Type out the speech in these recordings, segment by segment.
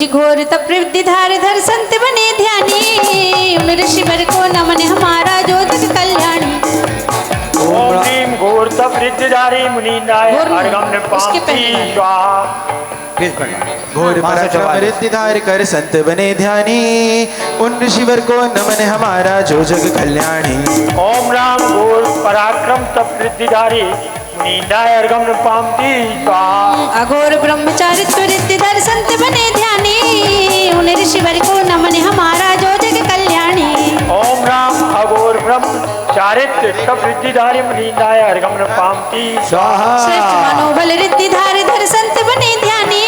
घोर तप्रवृत्ति धारधर संत बने ध्यानी, उन ऋषिवर को नमन हमारा जो जग कल्याणी। ओम ह्रीं घोर तप्रवृत्तिधारी मुनीन्द्राय अर्घं पापी स्वाहा। घोर पराक्रम कर संत बने ध्यानी, उन ऋषिवर को नमन हमारा जो जग कल्याणी। ओम राम घोर पराक्रम तपवृत्तिधारी मुनीन्द्राय अर्घं पापी स्वाहा। अघोर ब्रह्मचारित्व रिद्धिधर संत बने ध्यानी, उन ऋषिवर को नमन हमारा जो जग कल्याणी। ओम राम अघोर ब्रह्मचारित्व तपवृत्तिधारी मुनीन्द्राय अर्घं पापी स्वाहा। श्रेष्ठ मनोबल रिद्धिधार धर संत बने ध्यानी,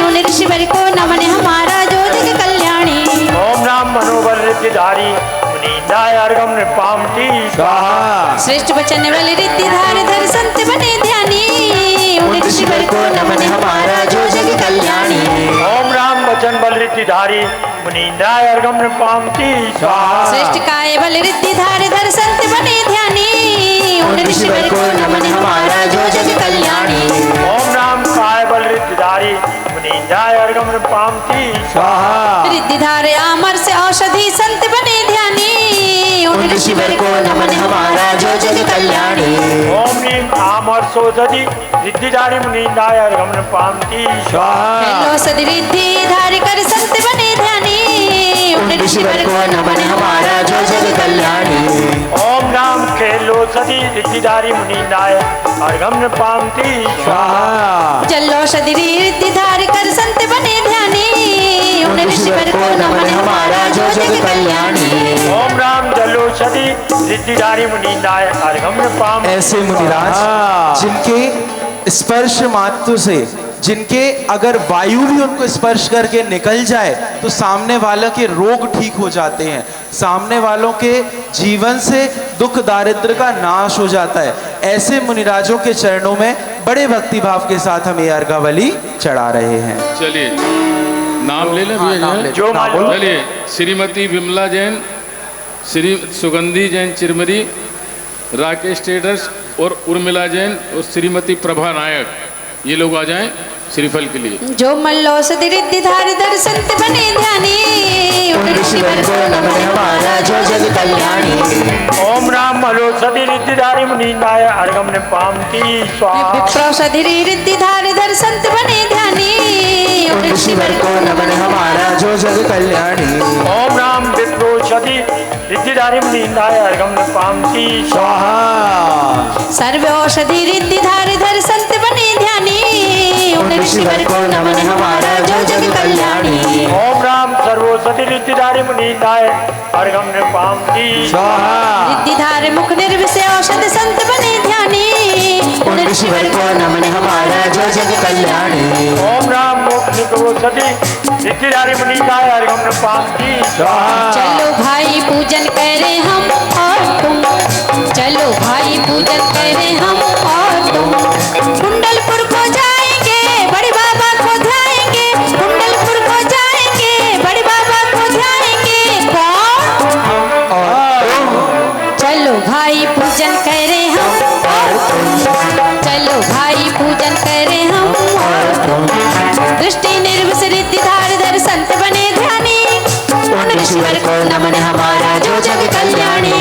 उन ऋषिवर को नमन हमारा जो जग कल्याणी। ओम राम मनोबल रिद्धिधारी मुनीन्द्राय अर्घं पापी स्वाहा। श्रेष्ठ वचन बल रिद्धिधार धर संत बने ध्यानी, उन ऋषिवर को नमन हमारा जो जग कल्याणी। ओम राम वचन बल रिद्धिधारी मुनीन्द्राय अर्घं पापी स्वाहा। श्रेष्ठ काय बल रिद्धिधार धर संत बने ध्यानी, उन ऋषिवर को नमन हमारा जो जग कल्याणी। ओम राम काय बल रिद्धिधारी मुनीन्द्राय अर्घं पापी स्वाहा। रिद्धिधार अमर से औषधि संत बने ध्यानी, उन ऋषिवर को नमन हमारा जो जग कल्याणी। ओम ह्रीं आमर सोधि रिद्धिधारी मुनीन्द्राय अर्घं पापी स्वाहा। सद रिद्धिधार कर संत बने ध्यानी, उन ऋषिवर को नमन हमारा जो जग कल्याणी। ओम राम खेलो सदी रिद्धिधारी मुनीन्द्राय अर्घं पापी स्वाहा। जल्लोषधि रिद्धिधार कर संत बने ध्यानी, उन ऋषिवर को नमन हमारा जो जग कल्याणी। ओम राम जलोषधि रिद्धिधारी मुनीन्द्राय अर्घं पापी। ऐसे मुनिराज जिनके स्पर्श मात्र से, जिनके अगर वायु भी उनको स्पर्श करके निकल जाए तो सामने वालों के रोग ठीक हो जाते हैं, सामने वालों के जीवन से दुख दारिद्र का नाश हो जाता है। ऐसे मुनिराजों के चरणों में बड़े भक्ति भाव के साथ हम ये अर्घावली चढ़ा रहे हैं। चलिए नाम ले लें भैया। जो चलिए श्रीमती विमला जैन, श्री सुगंधी जैन चिरमरी, राकेश ट्रेडर्स और उर्मिला जैन और श्रीमती प्रभा नायक, ये लोग आ जाएं श्रीफल के लिए। जो मल्लोषधि रिद्धिधार धर संत बने ध्यानी, उन ऋषिवर को नमन हमारा जो जग कल्याणी। ओम राम मलोषधि रिद्धिधारी मुनीन्द्राय अर्घं पापी स्वाहा। विप्रौषधि रिद्धिधार धर संत बने ध्यानी, उन ऋषिवर को नमन हमारा जो जग कल्याणी। ओम राम विप्रोषधि रिद्धिधारी मुनीन्द्राय अर्घं पापी स्वाहा। सर्व औषधि रिद्धिधार धर संत बने ध्यानी, उन ऋषिवर को नमन हमारा जो जग कल्याणी। ओम राम सर्वौषधि रिद्धिधारी मुनीन्द्राय अर्घं पापी स्वाहा। रिद्धिधार मुख निर्विषय औषध संत बने ध्यानी, उन ऋषिवर को नमन हमारा जो जग कल्याणी। ओम राम मोक्ष औषधि रिद्धिधारी मुनीन्द्राय अर्घं पापी स्वाहा। चलो भाई पूजन करें हम और तुम, चलो भाई पूजन करें हम और तुम। कुंडलपुर को जाएंगे बड़े बाबा को ध्याएंगे, कुंडलपुर को जाएंगे बड़े बाबा को ध्याएंगे। कौन? चलो भाई पूजन करें हम और तुम, चलो भाई पूजन करें हम और तुम। दृष्टि निर्विष रिद्धिधार धर संत बने ध्यानी, उन ऋषिवर को नमन हमारा जो जग कल्याणी।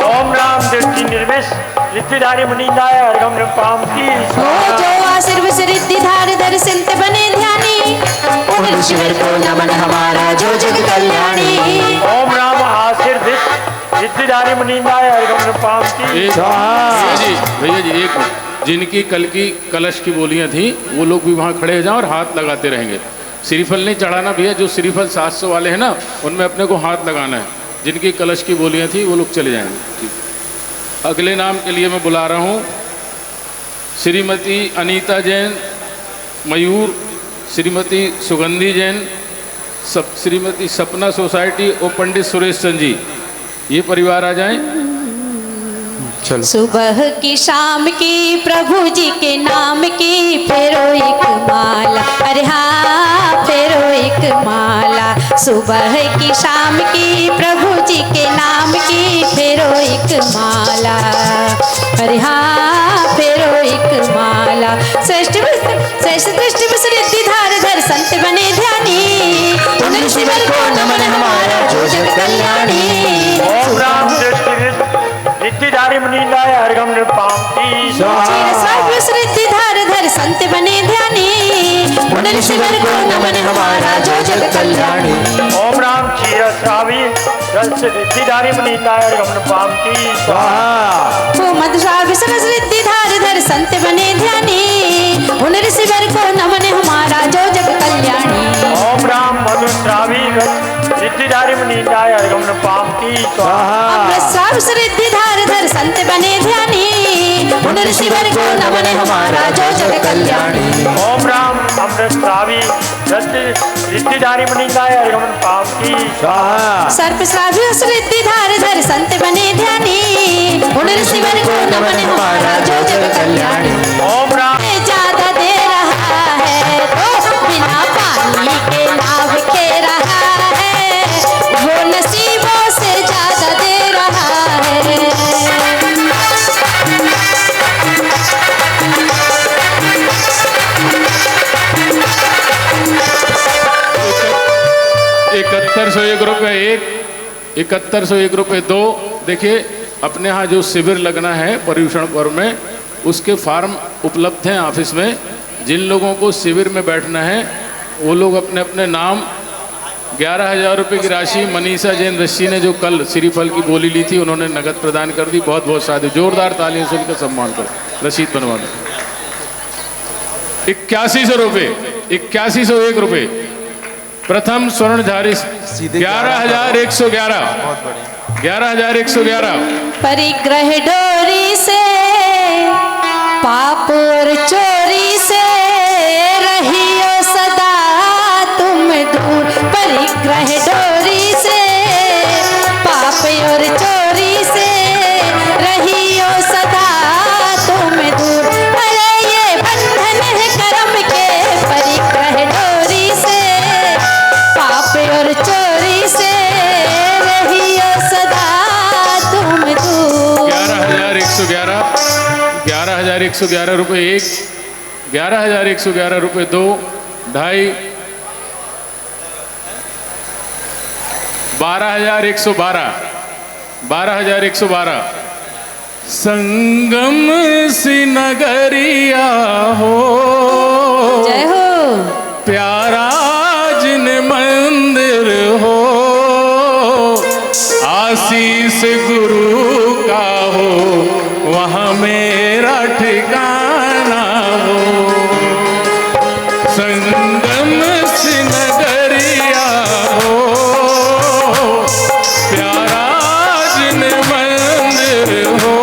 ओम राम दृष्टि निर्विष रिद्धिधारी मुनीन्द्राय अर्घं पापी हो जो आशीर्विष रिद्धिधार धर संत बने ध्यानी, उन ऋषिवर को नमन हमारा जो जग कल्याणी। ओम राम आशीर्विष रिद्धिधारी मुनीन्द्राय अर्घं पापी भैया जी एक जिनकी कल की कलश की बोलियां थी वो लोग भी वहाँ खड़े हो जाएं और हाथ लगाते रहेंगे। श्रीफल नहीं चढ़ाना भैया, जो श्रीफल 700 वाले हैं ना उनमें अपने को हाथ लगाना है। जिनकी कलश की बोलियां थी वो लोग चले जाएंगे। अगले नाम के लिए मैं बुला रहा हूँ श्रीमती अनीता जैन मयूर, श्रीमती सुगंधी जैन, श्रीमती सपना सोसाइटी और पंडित सुरेश चंद जी, ये परिवार आ जाएं। चलो सुबह की शाम की प्रभु जी के नाम की फेरो एक माला, अरे हाँ फेरो एक माला। सुबह की शाम की प्रभु जी के नाम की फेरो एक माला, अरे हाँ फेरो एक एक माला। श्रेष्ठ दृष्टि सिद्धि धार धर संत बने ध्यानी, उन ऋषिवर को नमन हमारा जो जग कल्याणी। ओम राम रिद्धिधारी मुनींदाय हरगम पामती सिद्धि धार धर संत बने ध्यानी, उन ऋषिवर को नमन हमारा जो जग कल्याणी। ओम राम क्षीरस्रावी रिद्धिधारी मुनींदाय हरगम पामती ओ मधुश्रावी सरस रिद्धि धार धर संत बने ध्यानी, उन ऋषिवर को नमन हमारा जो जग कल्याणी। ओम राम मधुश्रावी रिद्धिधारी मुनींदाय हरगम पामती अमृतस्राव रिद्धि धार धर संत बने ध्यानी, उन ऋषिवर को नमन हमारा जो जग कल्याणी। ओम राम अमृतस्रावी रिद्धिधारी मुनींदाय हरगम पामती सर्पस्रावी रिद्धि धार धर संत बने ध्यानी, उन ऋषिवर को नमन हमारा जो जग कल्याणी। ओम राम ज्यादा दे रहा है तो बिना पानी के नाव खे रहा है, वो नसीबों से ज्यादा दे रहा है। ₹7101 2। देखिए अपने यहाँ जो शिविर लगना है पर्यूषण पर्व में, उसके फार्म उपलब्ध हैं ऑफिस में। जिन लोगों को शिविर में बैठना है वो लोग अपने अपने नाम 11,000 रुपये की राशि मनीषा जैन ऋषि ने जो कल श्रीफल की बोली ली थी उन्होंने नगद प्रदान कर दी। बहुत बहुत साधु, जोरदार तालियों से उनका सम्मान करो। रसीद बनवा दो। 8100 रुपये, 8101 रुपये। प्रथम स्वर्णधारी 11,111, 11,111। परिग्रह डोरी से पाप और चोरी से रहियो सदा तुम दूर। परिग्रह डोरी से पाप और चोरी से रहियो सदा तुम दूर। अरे ये बंधन है कर्म के, परिग्रह डोरी से पाप और चोरी से रहियो सदा तुम दूर। 11,111, 11,111 रुपये 1, 11,111 रुपये 2, 2.5, 12,112, 12,112। संगम सी नगरिया हो, जय हो। प्यारा जिन मंदिर हो, आशीष गुरु का हो, वहाँ मेरा ठिकाना हो। संगम सी नगरिया हो, प्यारा जिन मंदिर हो,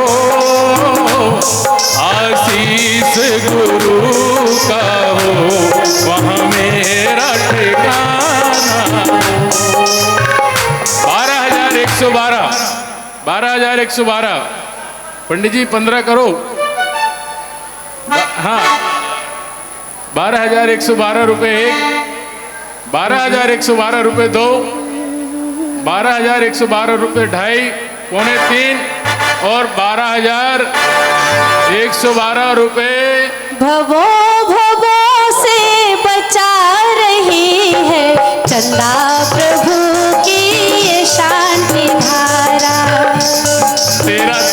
आशीष गुरु का हो, वहाँ मेरा ठिकाना हो। 12,112, 12,112। पंडित जी 15 करो। हाँ, 12,112 रुपये 1, 12,112 रुपये 2, 12,112 रुपये 2.5, 2.25 और 12,112 रुपये। भवो भवो से बचा रही है चंदा प्रभु की ये शांति धारा।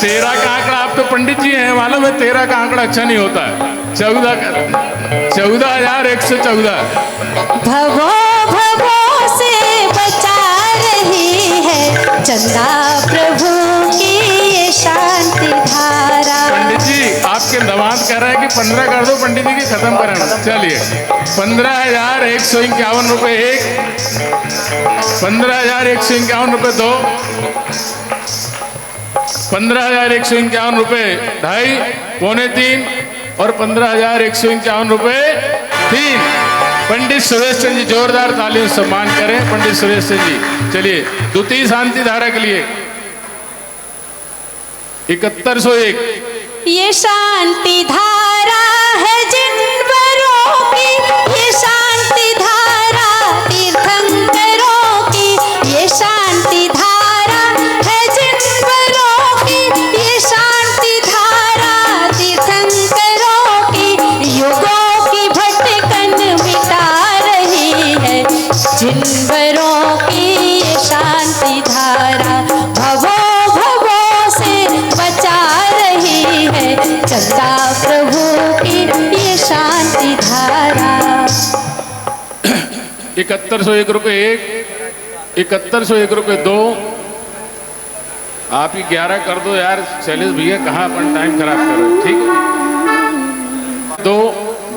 तेरह का आंकड़ा, आप तो पंडित जी हैं, मालूम है 13 का आंकड़ा अच्छा नहीं होता है। 14,114। भवो भवो से बचा रही है चंदा प्रभु की ये शांति धारा। पंडित जी आपके दामाद कह रहे हैं कि 15 कर दो, पंडित जी की खत्म कराना। चलिए 15,151 रुपये 1, 15,151 रुपये 2, 15,151 रुपये 2.5, 2.25 और 15,151 रुपये 3। पंडित सुरेश चंद जी जोरदार तालियों से सम्मान करें। पंडित सुरेश चंद जी चलिए द्वितीय शांति धारा के लिए 7101। ये शांति धारा है जिनवरों की, ये शांति धारा तीर्थंकरों की, ये शांति धारा है जिनवरों की, ये शांति धारा तीर्थंकरों जिनवरों की ये शांति धारा भवों भवों से बचा रही है, चंदा प्रभु की ये शांति धारा। 7101 रुपये एक, 7101 रुपये दो। आप ही 11 कर दो यार शैलेश भैया, कहाँ अपन टाइम खराब कर रहे हो, ठीक है। 2,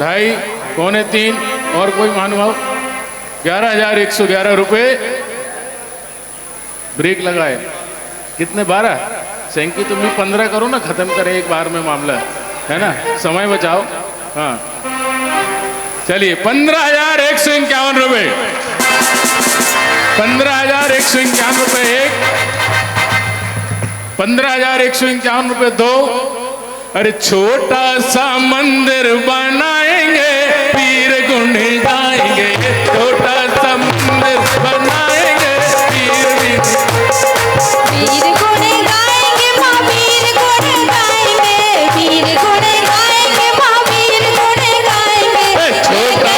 2.5, पौने 3 और कोई महानुभाव 11,111 रुपये। ब्रेक लगाए कितने 12 सेंकी, तुम भी 15 करो ना, खत्म करें एक बार में मामला, है ना, समय बचाओ। हाँ चलिए 15,151 रुपये, 15,151 रुपये एक, 15,151 रुपये दो। अरे छोटा सा मंदिर बनाएंगे, पीर गुण गाएंगे, छोटा सा मंदिर बनाएंगे, पीर गुण गाएंगे, महावीर गुण गाएंगे, वीर गुण गाएंगे, महावीर गुण गाएंगे, छोटा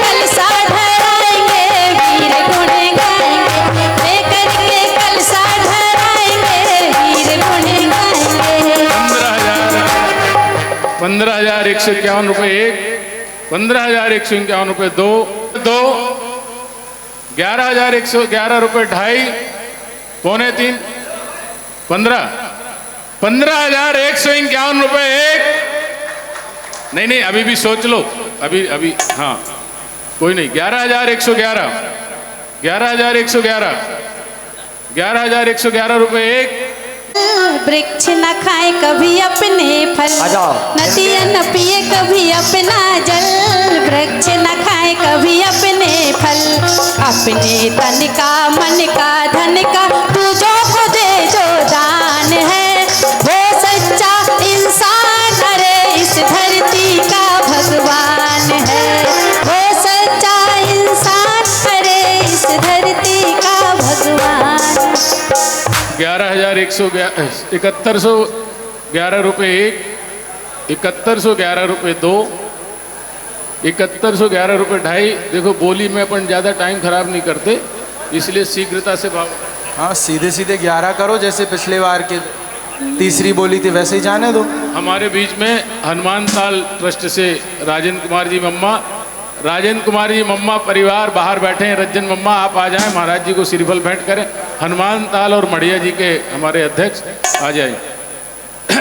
कलसा धराएंगे, वीर गुण गाएंगे, लेकर के कलसा धराएंगे, वीर गुण गाएंगे। 15,151 रुपये एक, 15,151 रुपये दो, 11,111 रुपये 2.5, पौने 3, 15,151 रुपये एक। नहीं अभी भी सोच लो, अभी हाँ कोई नहीं। 11,111, 11,111, 11,111 रुपये एक। वृक्ष न खाए कभी अपने फल, नदियाँ न पिए कभी अपना जल, वृक्ष न खाए कभी अपने फल, अपने तन का मन का धन का तू जो को दे जो दान है, वो सच्चा इंसान अरे इस धरती का भगवान है, वो सच्चा इंसान अरे इस धरती का भगवान। 11,111 रुपये एक, 7111 रुपये दो, 7111 रुपये 2.5। देखो बोली में अपन ज़्यादा टाइम खराब नहीं करते, इसलिए शीघ्रता से भाव। हाँ सीधे सीधे 11 करो, जैसे पिछले बार के तीसरी बोली थी वैसे ही जाने दो। हमारे बीच में हनुमान ताल ट्रस्ट से राजेंद्र कुमार जी मम्मा, राजेंद्र कुमार जी मम्मा परिवार बाहर बैठे हैं। रंजन मम्मा आप आ जाएं, महाराज जी को श्रीफल भेंट करें। हनुमान ताल और मढ़िया जी के हमारे अध्यक्ष आ जाए।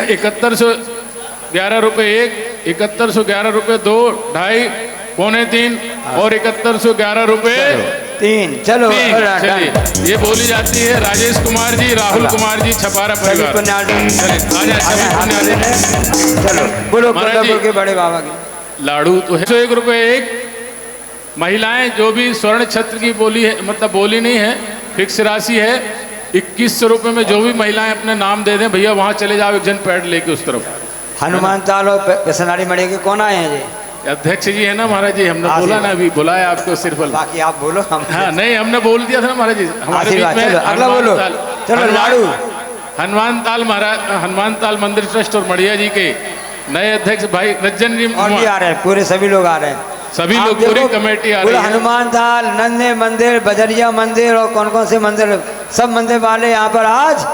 7111 रुपये एक, 7111 रुपये दो, 2.5, पौने 3 और 7111 रुपये 3। चलो चलिए ये बोली जाती है राजेश कुमार जी, राहुल कुमार जी, छपारा परिवार। चलो बोलो के बड़े बाबा की लाड़ू तो है। 101 रुपये एक। महिलाएं जो भी स्वर्ण छत्र की बोली है, मतलब बोली नहीं है, फिक्स राशि है 2100 रुपये में। जो भी महिलाएं अपने नाम दे दें, भैया वहाँ चले जाओ एक जन पैड लेके उस तरफ। हनुमान ताल और पेसनारी मणि के कौन आए हैं जी? अध्यक्ष जी है ना महाराज जी, हमने बोला ना अभी, बुलाया आपको सिर्फ। बाकी आप बोलो। हम हाँ नहीं हमने बोल दिया था ना महाराज जी हमारे बीच में। अगला बोलो। चलो लाड़ू। हनुमान ताल महाराज, हनुमान ताल मंदिर ट्रस्ट और मढ़िया जी के नए अध्यक्ष भाई रज्जन जी और भी आ रहे हैं, पूरे सभी लोग आ रहे हैं, सभी लोग, पूरी कमेटी आ रही है। हनुमान ताल, नन्हे मंदिर, बजरिया मंदिर और कौन कौन से मंदिर, सब मंदिर वाले यहाँ पर आज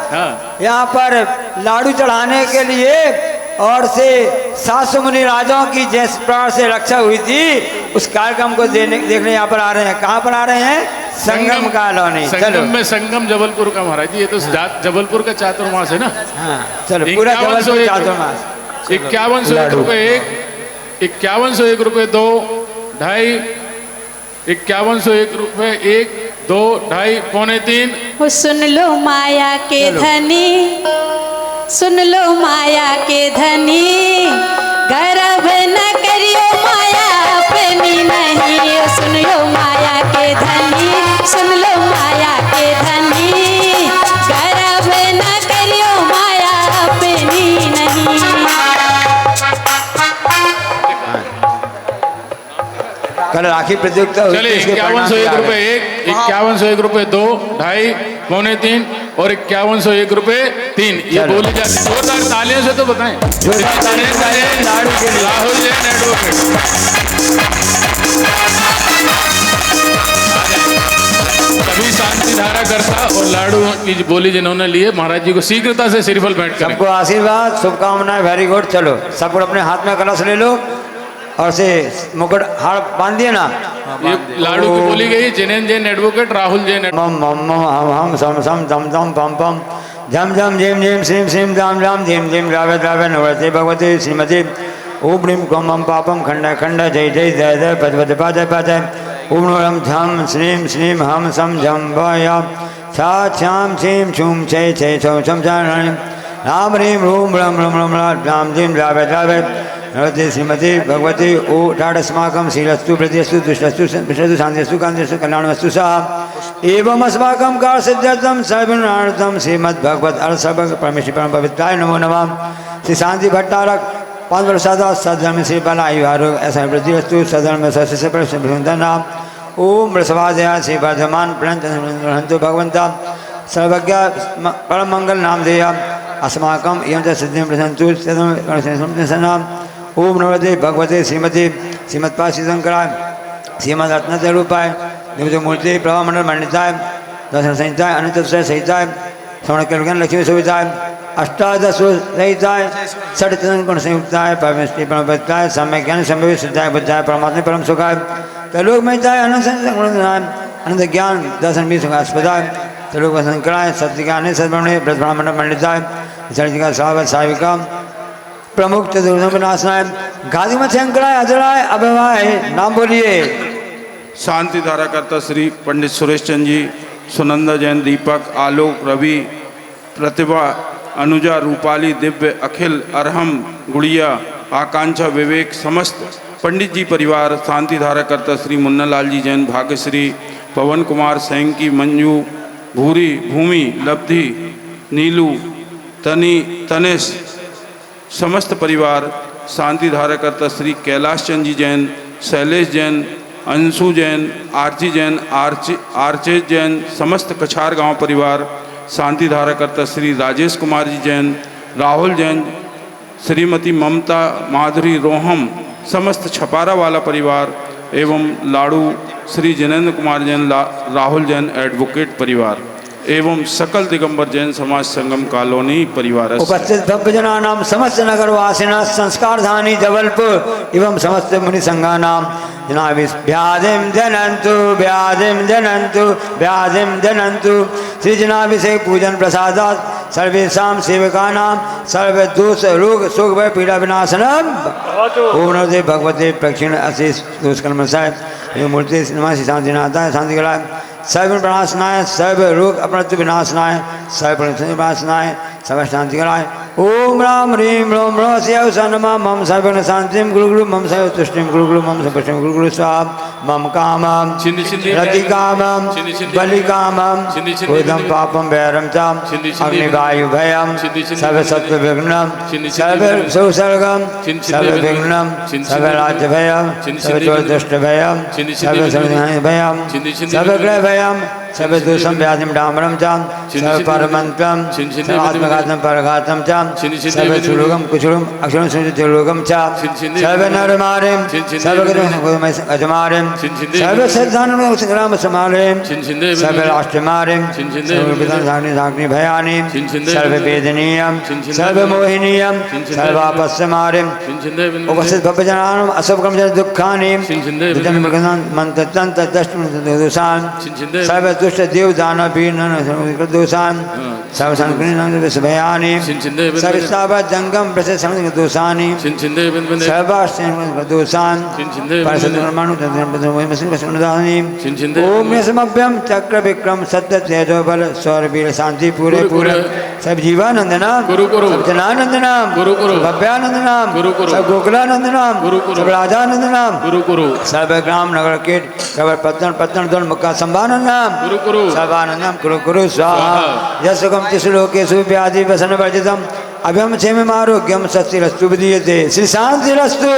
यहाँ पर लाडू चढ़ाने के लिए और से 700 मुनि राजाओं की जिस प्रकार से रक्षा हुई थी उस कार्यक्रम को देखने यहाँ पर आ रहे हैं। कहाँ पर आ रहे हैं? संगम कॉलोनी। संगम में, संगम जबलपुर का महाराज जी, ये तो जबलपुर का चातुर्मास है ना। हाँ चलो पूरा जबलपुर चातुर्मास। 5101 रुपये एक, 5101 रुपये दो, 2.5, 5101 रुपये एक, 2, 2.5, पौने 3। सुन लो माया के धनी, सुन लो माया के धनी, गर्व न करियो माया अपनी नहीं। सुन लो माया के धनी, सुन लो माया के धनी, गर्व न करियो माया अपनी नहीं। कल राखी प्रतियोगिता हुई। चलिए 5101 रुपये एक, 5101 रुपये दो, 2.5, पौने 3 और 5101 रुपये 3। ये बोली जाती है। जोरदार तालियों से तो बताएं। राहुल जैन एडवोकेट धारा करता और लाडू की बोली जिन्होंने लिए महाराज जी को शीघ्रता से श्रीफल भेंट करें। सबको आशीर्वाद शुभकामनाएं, वेरी गुड। चलो सबको अपने हाथ में कलश ले लो और से मुकुट हार बांध दिए ना। ये लाडू की बोली गई। जिनेन जैन एडवोकेट, राहुल जैन मम मम मम हम हम सम सम दम दम पम पम झम झम झिम झिम श्रीम श्रीम दाम राम धीम धीम रावे द्रावे नवरते भगवते श्रीमती ओम ह्रीम क्लम मम पापम खंड खंड जय जय जय जय पद पद पद पद ओम नम झम श्रीम श्रीम हम सम झम भया छा छाम छीम छूम छय छय छम छम छम राम ह्रीम रूम रम रम रम राम धीम रावे द्रावे नवरते श्रीमती भगवती ओ ठाडस्माकं शीलस्तु प्रतिस्तु दुष्टस्तु विष्णु शांतिस्तु कांतिस्तु कल्याणमस्तु सा एवं अस्माकं कार सिद्ध्यर्थम सर्वनार्थम श्रीमद् भगवत अर्षभ परमेश्वर परम पवित्राय नमो नमः। श्री शांति भट्टारक 5 वर्ष साधा सद्धर्म से बलायु आरोग ऐसा वृद्धिस्तु सधर्म से नाम ओम वृषभाजया श्री वर्धमान प्रणंतु भगवंता सर्वज्ञ परम मंगल नाम देया अस्माकम एवं च सिद्धिं प्रसन्तु नाम ओम नवदे भगवते श्रीमती श्रीमत्पा श्री शंकराय श्रीमद रत्न रूपाय निवृत्त मूर्ति प्रभा मंडल मंडिताय दर्शन संहिताय अनंत संहिताय श्रवण कीर्तन लक्ष्मी सुविधाय अष्टादश सहिताय षट् गुण संयुक्ताय परमेश्वरी परमपत्ताय सम्यक ज्ञान संभव सिद्धाय बुद्धाय परमात्मा परम सुखाय तलोक महिताय अनंत ज्ञान दर्शन भी सुखास्पदाय तलोक शंकराय सत्य ज्ञान सद्ब्रह्मणे ब्रह्मांड मंडिताय का स्वागत साविका प्रमुख चतुर्नाशनाय गादिमत शंकराय अजराय अभवाय नाम बोलिए। शांति धारा करता श्री पंडित सुरेश चंद जी, सुनंदा जैन, दीपक, आलोक, रवि, प्रतिभा, अनुजा, रूपाली, दिव्य, अखिल, अरहम, गुड़िया, आकांक्षा, विवेक, समस्त पंडित जी परिवार, शांति धारा करता श्री मुन्नालाल जी जैन, भाग्यश्री, पवन कुमार, सैंकी, मंजू, भूरी, भूमि, लब्धि, नीलू, तनेश, समस्त परिवार, शांति धारा करता श्री कैलाश चंद जी जैन, शैलेश जैन, अंशु जैन, आरची जैन, आरचे जैन, समस्त कछार गांव परिवार, शांति धारा करता श्री राजेश कुमार जी जैन, राहुल जैन, श्रीमती ममता माधुरी रोहम, समस्त छपारा वाला परिवार एवं लाड़ू श्री जिनेन्द्र कुमार जैन, राहुल जैन एडवोकेट परिवार एवं सकल दिगंबर जैन समाज संगम कॉलोनी परिवार उपस्थित भक्तजनानां समस्त नगरवासिनः संस्कारधानी जबलपुर एवं समस्त मुनि संघानां जनाभिषेक जनन्तु व्याधिं जनन्तु व्याधिं जनन्तु श्री जनाभिषेक पूजन प्रसादात् सर्वेषां सेवकानां सर्व दोष रोग शोक भय पीड़ा विनाशनम् ओम नमो भगवते प्रक्षिण आशीष दुष्कर्मसाय मूर्ति नमः शांतिनाथाय शांतिकराय सर्व विनाशनाय सर्व रोग अपराध विनाशनाय सर्व विनाशनाय सर्व शांति कराय ओम राम ह्रीम रोम ह्रस्यौ सनमा मम सर्व शांतिं गुरु गुरु मम सर्व तुष्टिं गुरु गुरु मम सर्व गुरु गुरु स्वाहा मम कामं रति कामं बलि कामं उदं पापं वैरं च अग्निवायु भयं सर्व सत्व विघ्नं सर्व सुसर्गं सर्व विघ्नं सर्व राज्य भयं सर्व दुष्ट भयं सर्व सर्वहानि भयं सर्व ग्रह भयं सर्व दोषं व्याधिं डामरं च सर्व परमन्त्रं सर्व आत्मघातं परघातं च सर्व सुलोकं कुशलम् अक्षरं सुलोकं च सर्व नरमारिं सर्व अजमारिं सर्व सिद्धानं संग्राम समारिं सर्व राष्ट्रमारिं सर्व विधानि भयानि सर्व वेदनीयं सर्व मोहिनीयं सर्व आपस्समारिं उपस्थित भक्तजनानाम् अशुभकर्म दुःखानि मंत्रतंत्र दोषान् सर्व दुष्ट देव दानव दोषान् सर्व संकीर्ण भयानि सर्व जंगम प्रसिद्ध दोषानि सर्व दोषान् ओम समभ्यम चक्र विक्रम सत्य तेजो बल सौर वीर शांति पूरे पूरे सब जीवानंद नाम सब जनानंद नाम भव्यानंद नाम सब गोकुलानंद नाम सब राजानंद नाम सर्व ग्राम नगर कीट कवर पत्तन पत्तन दोल मुक्का संभानंद नाम सर्वानंदम कुरु कुरु स्वाहा यशुकम तिसुलोकेशु व्याधि व्यसन वर्जितम अभ्यम क्षेम आरोग्यम स्वस्तिरस्तु विधीयते श्री शांतिरस्तु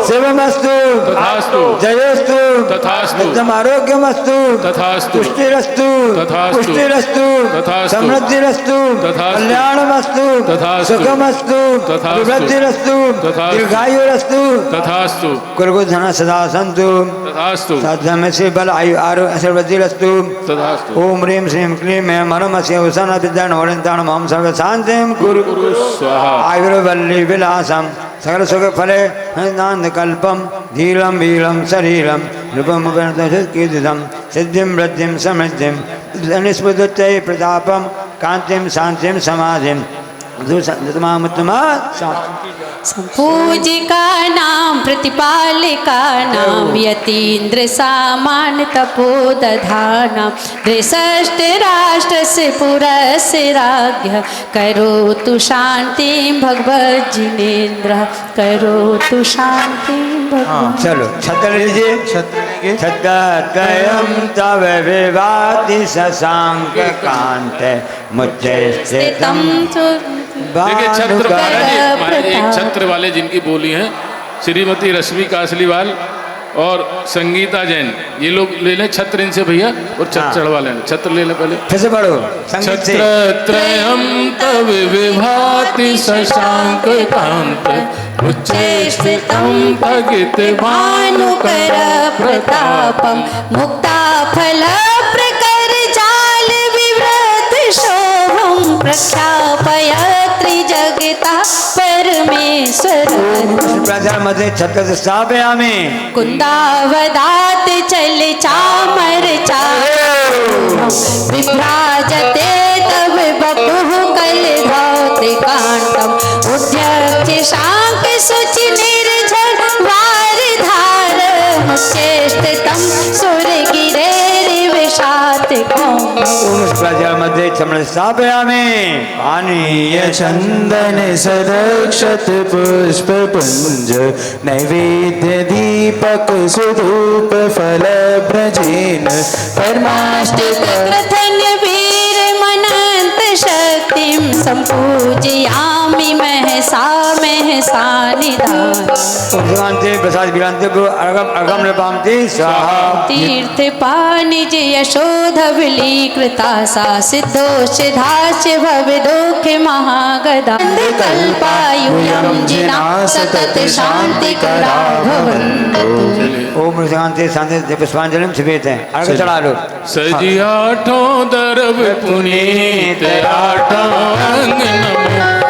शिवमस्तु तथास्तु जयोस्तु तथास्तु नित्यम आरोग्यमस्तु तथास्तु पुष्टिरस्तु तथास्तु पुष्टिरस्तु तथास्तु समृद्धिरस्तु तथास्तु कल्याणमस्तु तथास्तु सुखमस्तु तथास्तु विवृद्धिरस्तु तथास्तु दीर्घायुरस्तु तथास्तु कुर्गुधन सदा सन्तु तथास्तु साधन से बल आयु आरोग्य आशीर्वदिरस्तु तथास्तु ओम ह्रीं श्रीं क्लीं ऐं मनमस्य उसन विद्यान वरिन्तान मम सर्व शान्तिं कुरु गुरु स्वाहा आयुर्वल्ली विलासं सकल सुख फले नान्दकल्पं धीरं वीरं शरीरं रूपं कीर्तितं सिद्धिं वृद्धिं समृद्धिं निष्पदुच्चै प्रतापं कान्तिं शान्तिं समाधिं दुतमामुत्तमा पूजिका नाम प्रतिपालिका नाम यतीन्द्र सामान तपोदधानाम त्रिषष्ट राष्ट्र से पुरस्य राज्ञ करो तु शांति भगवत जिनेन्द्र करो तु शांति भगवत। चलो छत्र लीजिए छत्र लेंगे। छत्रत्रयं तव विभाति शशांक कांत मुझे स्थितं देखिए छत्र महाराज एक छत्र वाले जिनकी बोली है श्रीमती रश्मि कासलीवाल और संगीता जैन, ये लोग ले लें छत्र इनसे भैया और छत्र चढ़वा लें। छत्र ले लें पहले। फिर से पढ़ो संगीत से। छत्रत्रयं तव विभाति शशांक कांत उच्चैस्थितं भगित भानुकर प्रतापम मुक्ता फल प्रकर जाल विव्रत शोभम प्रख्यापयत्रि जगता परमेश्वर मध्ये छत्र स्थापयामि कुंदावदात चल चामर विभ्राजते तब बपुः कल धौते कांतम उद्यक्ष शांक सुचि निर्झर वार धार मुचेष्टतम सुर गिरे विषात प्रजा मध्ये छत्र स्थापयामि पानीय चंदन सरक्षत पुष्प पुंज नैवेद्य दीपक सुधूप फल भ्रजेन परमाष्टक कृतन वीर मनंत शक्तिं संपूजयामि महसा महसा निधान भगवान्ते प्रसाद विरान्ते अर्घम अर्घम नृपान्ते स्वाहा तीर्थ पानिज यशोधवली कृता सा सिद्धोष धाच भव दुख महागदा कल्पायुयं जिना सतत शांति करा भवन्तु। ओम शांति शांति पुष्पांजलि छिपेत हैं अर्घ चढ़ा लो। सजी आठों दरब पुनीत आठों अंग नमो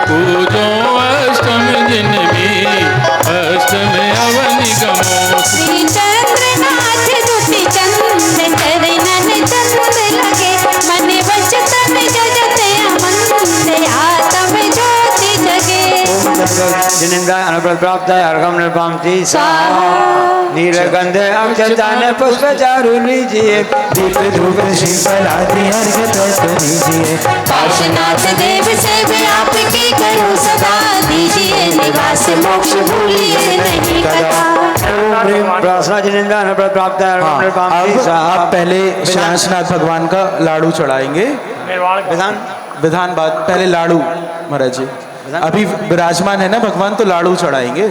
पूजो अष्टम जिन भी अष्टम अवनि गमो श्री चंद्रनाथ दुति चंद चरणन चंद लगे मन वचन जगत अमंत आत्म ज्योति जगे जिनेन्द्र अनुग्रह प्राप्त है अर्घम नृपान्ते स्वाहा नीलगंध अक्षतान पुष्प चारु लीजिए दीप धूप श्रीफल आदि अर्घ तत्व दीजिए काशीनाथ देव से भी आपकी करो सदा दीजिए निवास मोक्ष भूलिए नहीं कदा। प्रार्थना जिनेन्द्र अनुग्रह प्राप्त है अर्घम नृपान्ते अब स्वाहा आप पहले शेषनाथ भगवान का लाड़ू चढ़ाएंगे। विधान विधान बाद पहले लाड़ू महाराज जी अभी विराजमान है ना भगवान, तो लाड़ू चढ़ाएंगे।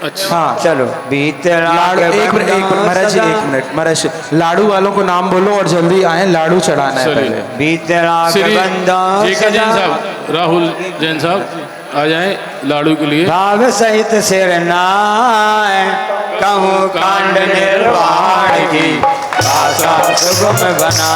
अच्छा हाँ चलो बीते लाड़ू एक मिनट महाराज जी एक मिनट महाराज जी, लाड़ू वालों को नाम बोलो और जल्दी आए, लाड़ू चढ़ाना है पहले। बीते श्री जेके जैन साहब, राहुल जैन साहब आ जाएं लाड़ू के लिए। भाव सहित सिर नाय कहूँ कांड निर्वाण की भाषा सुगम बना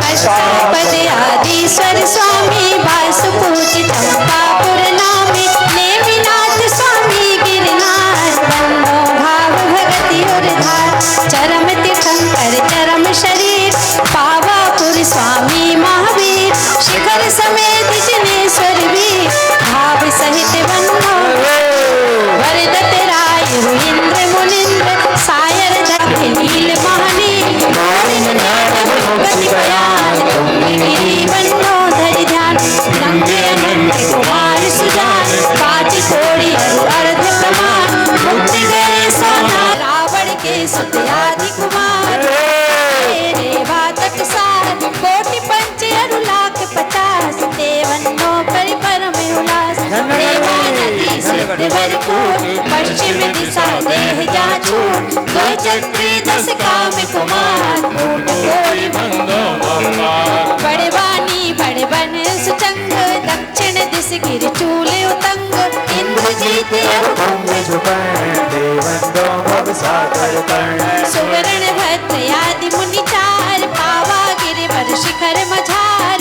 अष्टपद आदिश्वर स्वामी वासुपूज चंपापुर नामी नेमिनाथ स्वामी गिरनाथ बंदो भाव भगति और धार चरम तीर्थंकर चरम शरीर पावापुर स्वामी महावीर शिखर समेत जिनेश्वर वीर भाव सहित बंदो वरदत राय इंद्र मुनिंद्र सायर जग नील महानी बंदो धरि ध्यान गंगे अनंत कुमार देह जा छूट, दो चक्री 10 काम कुमार, कूट कोई बंदो बंगार। बड़े बानी बड़े बन सुचंग, दक्षिण दिश गिर चूले उतंग, इंद्रजीत सुवर्ण भद्र आदि मुनि चार, पावा गिरिवर शिखर मझार,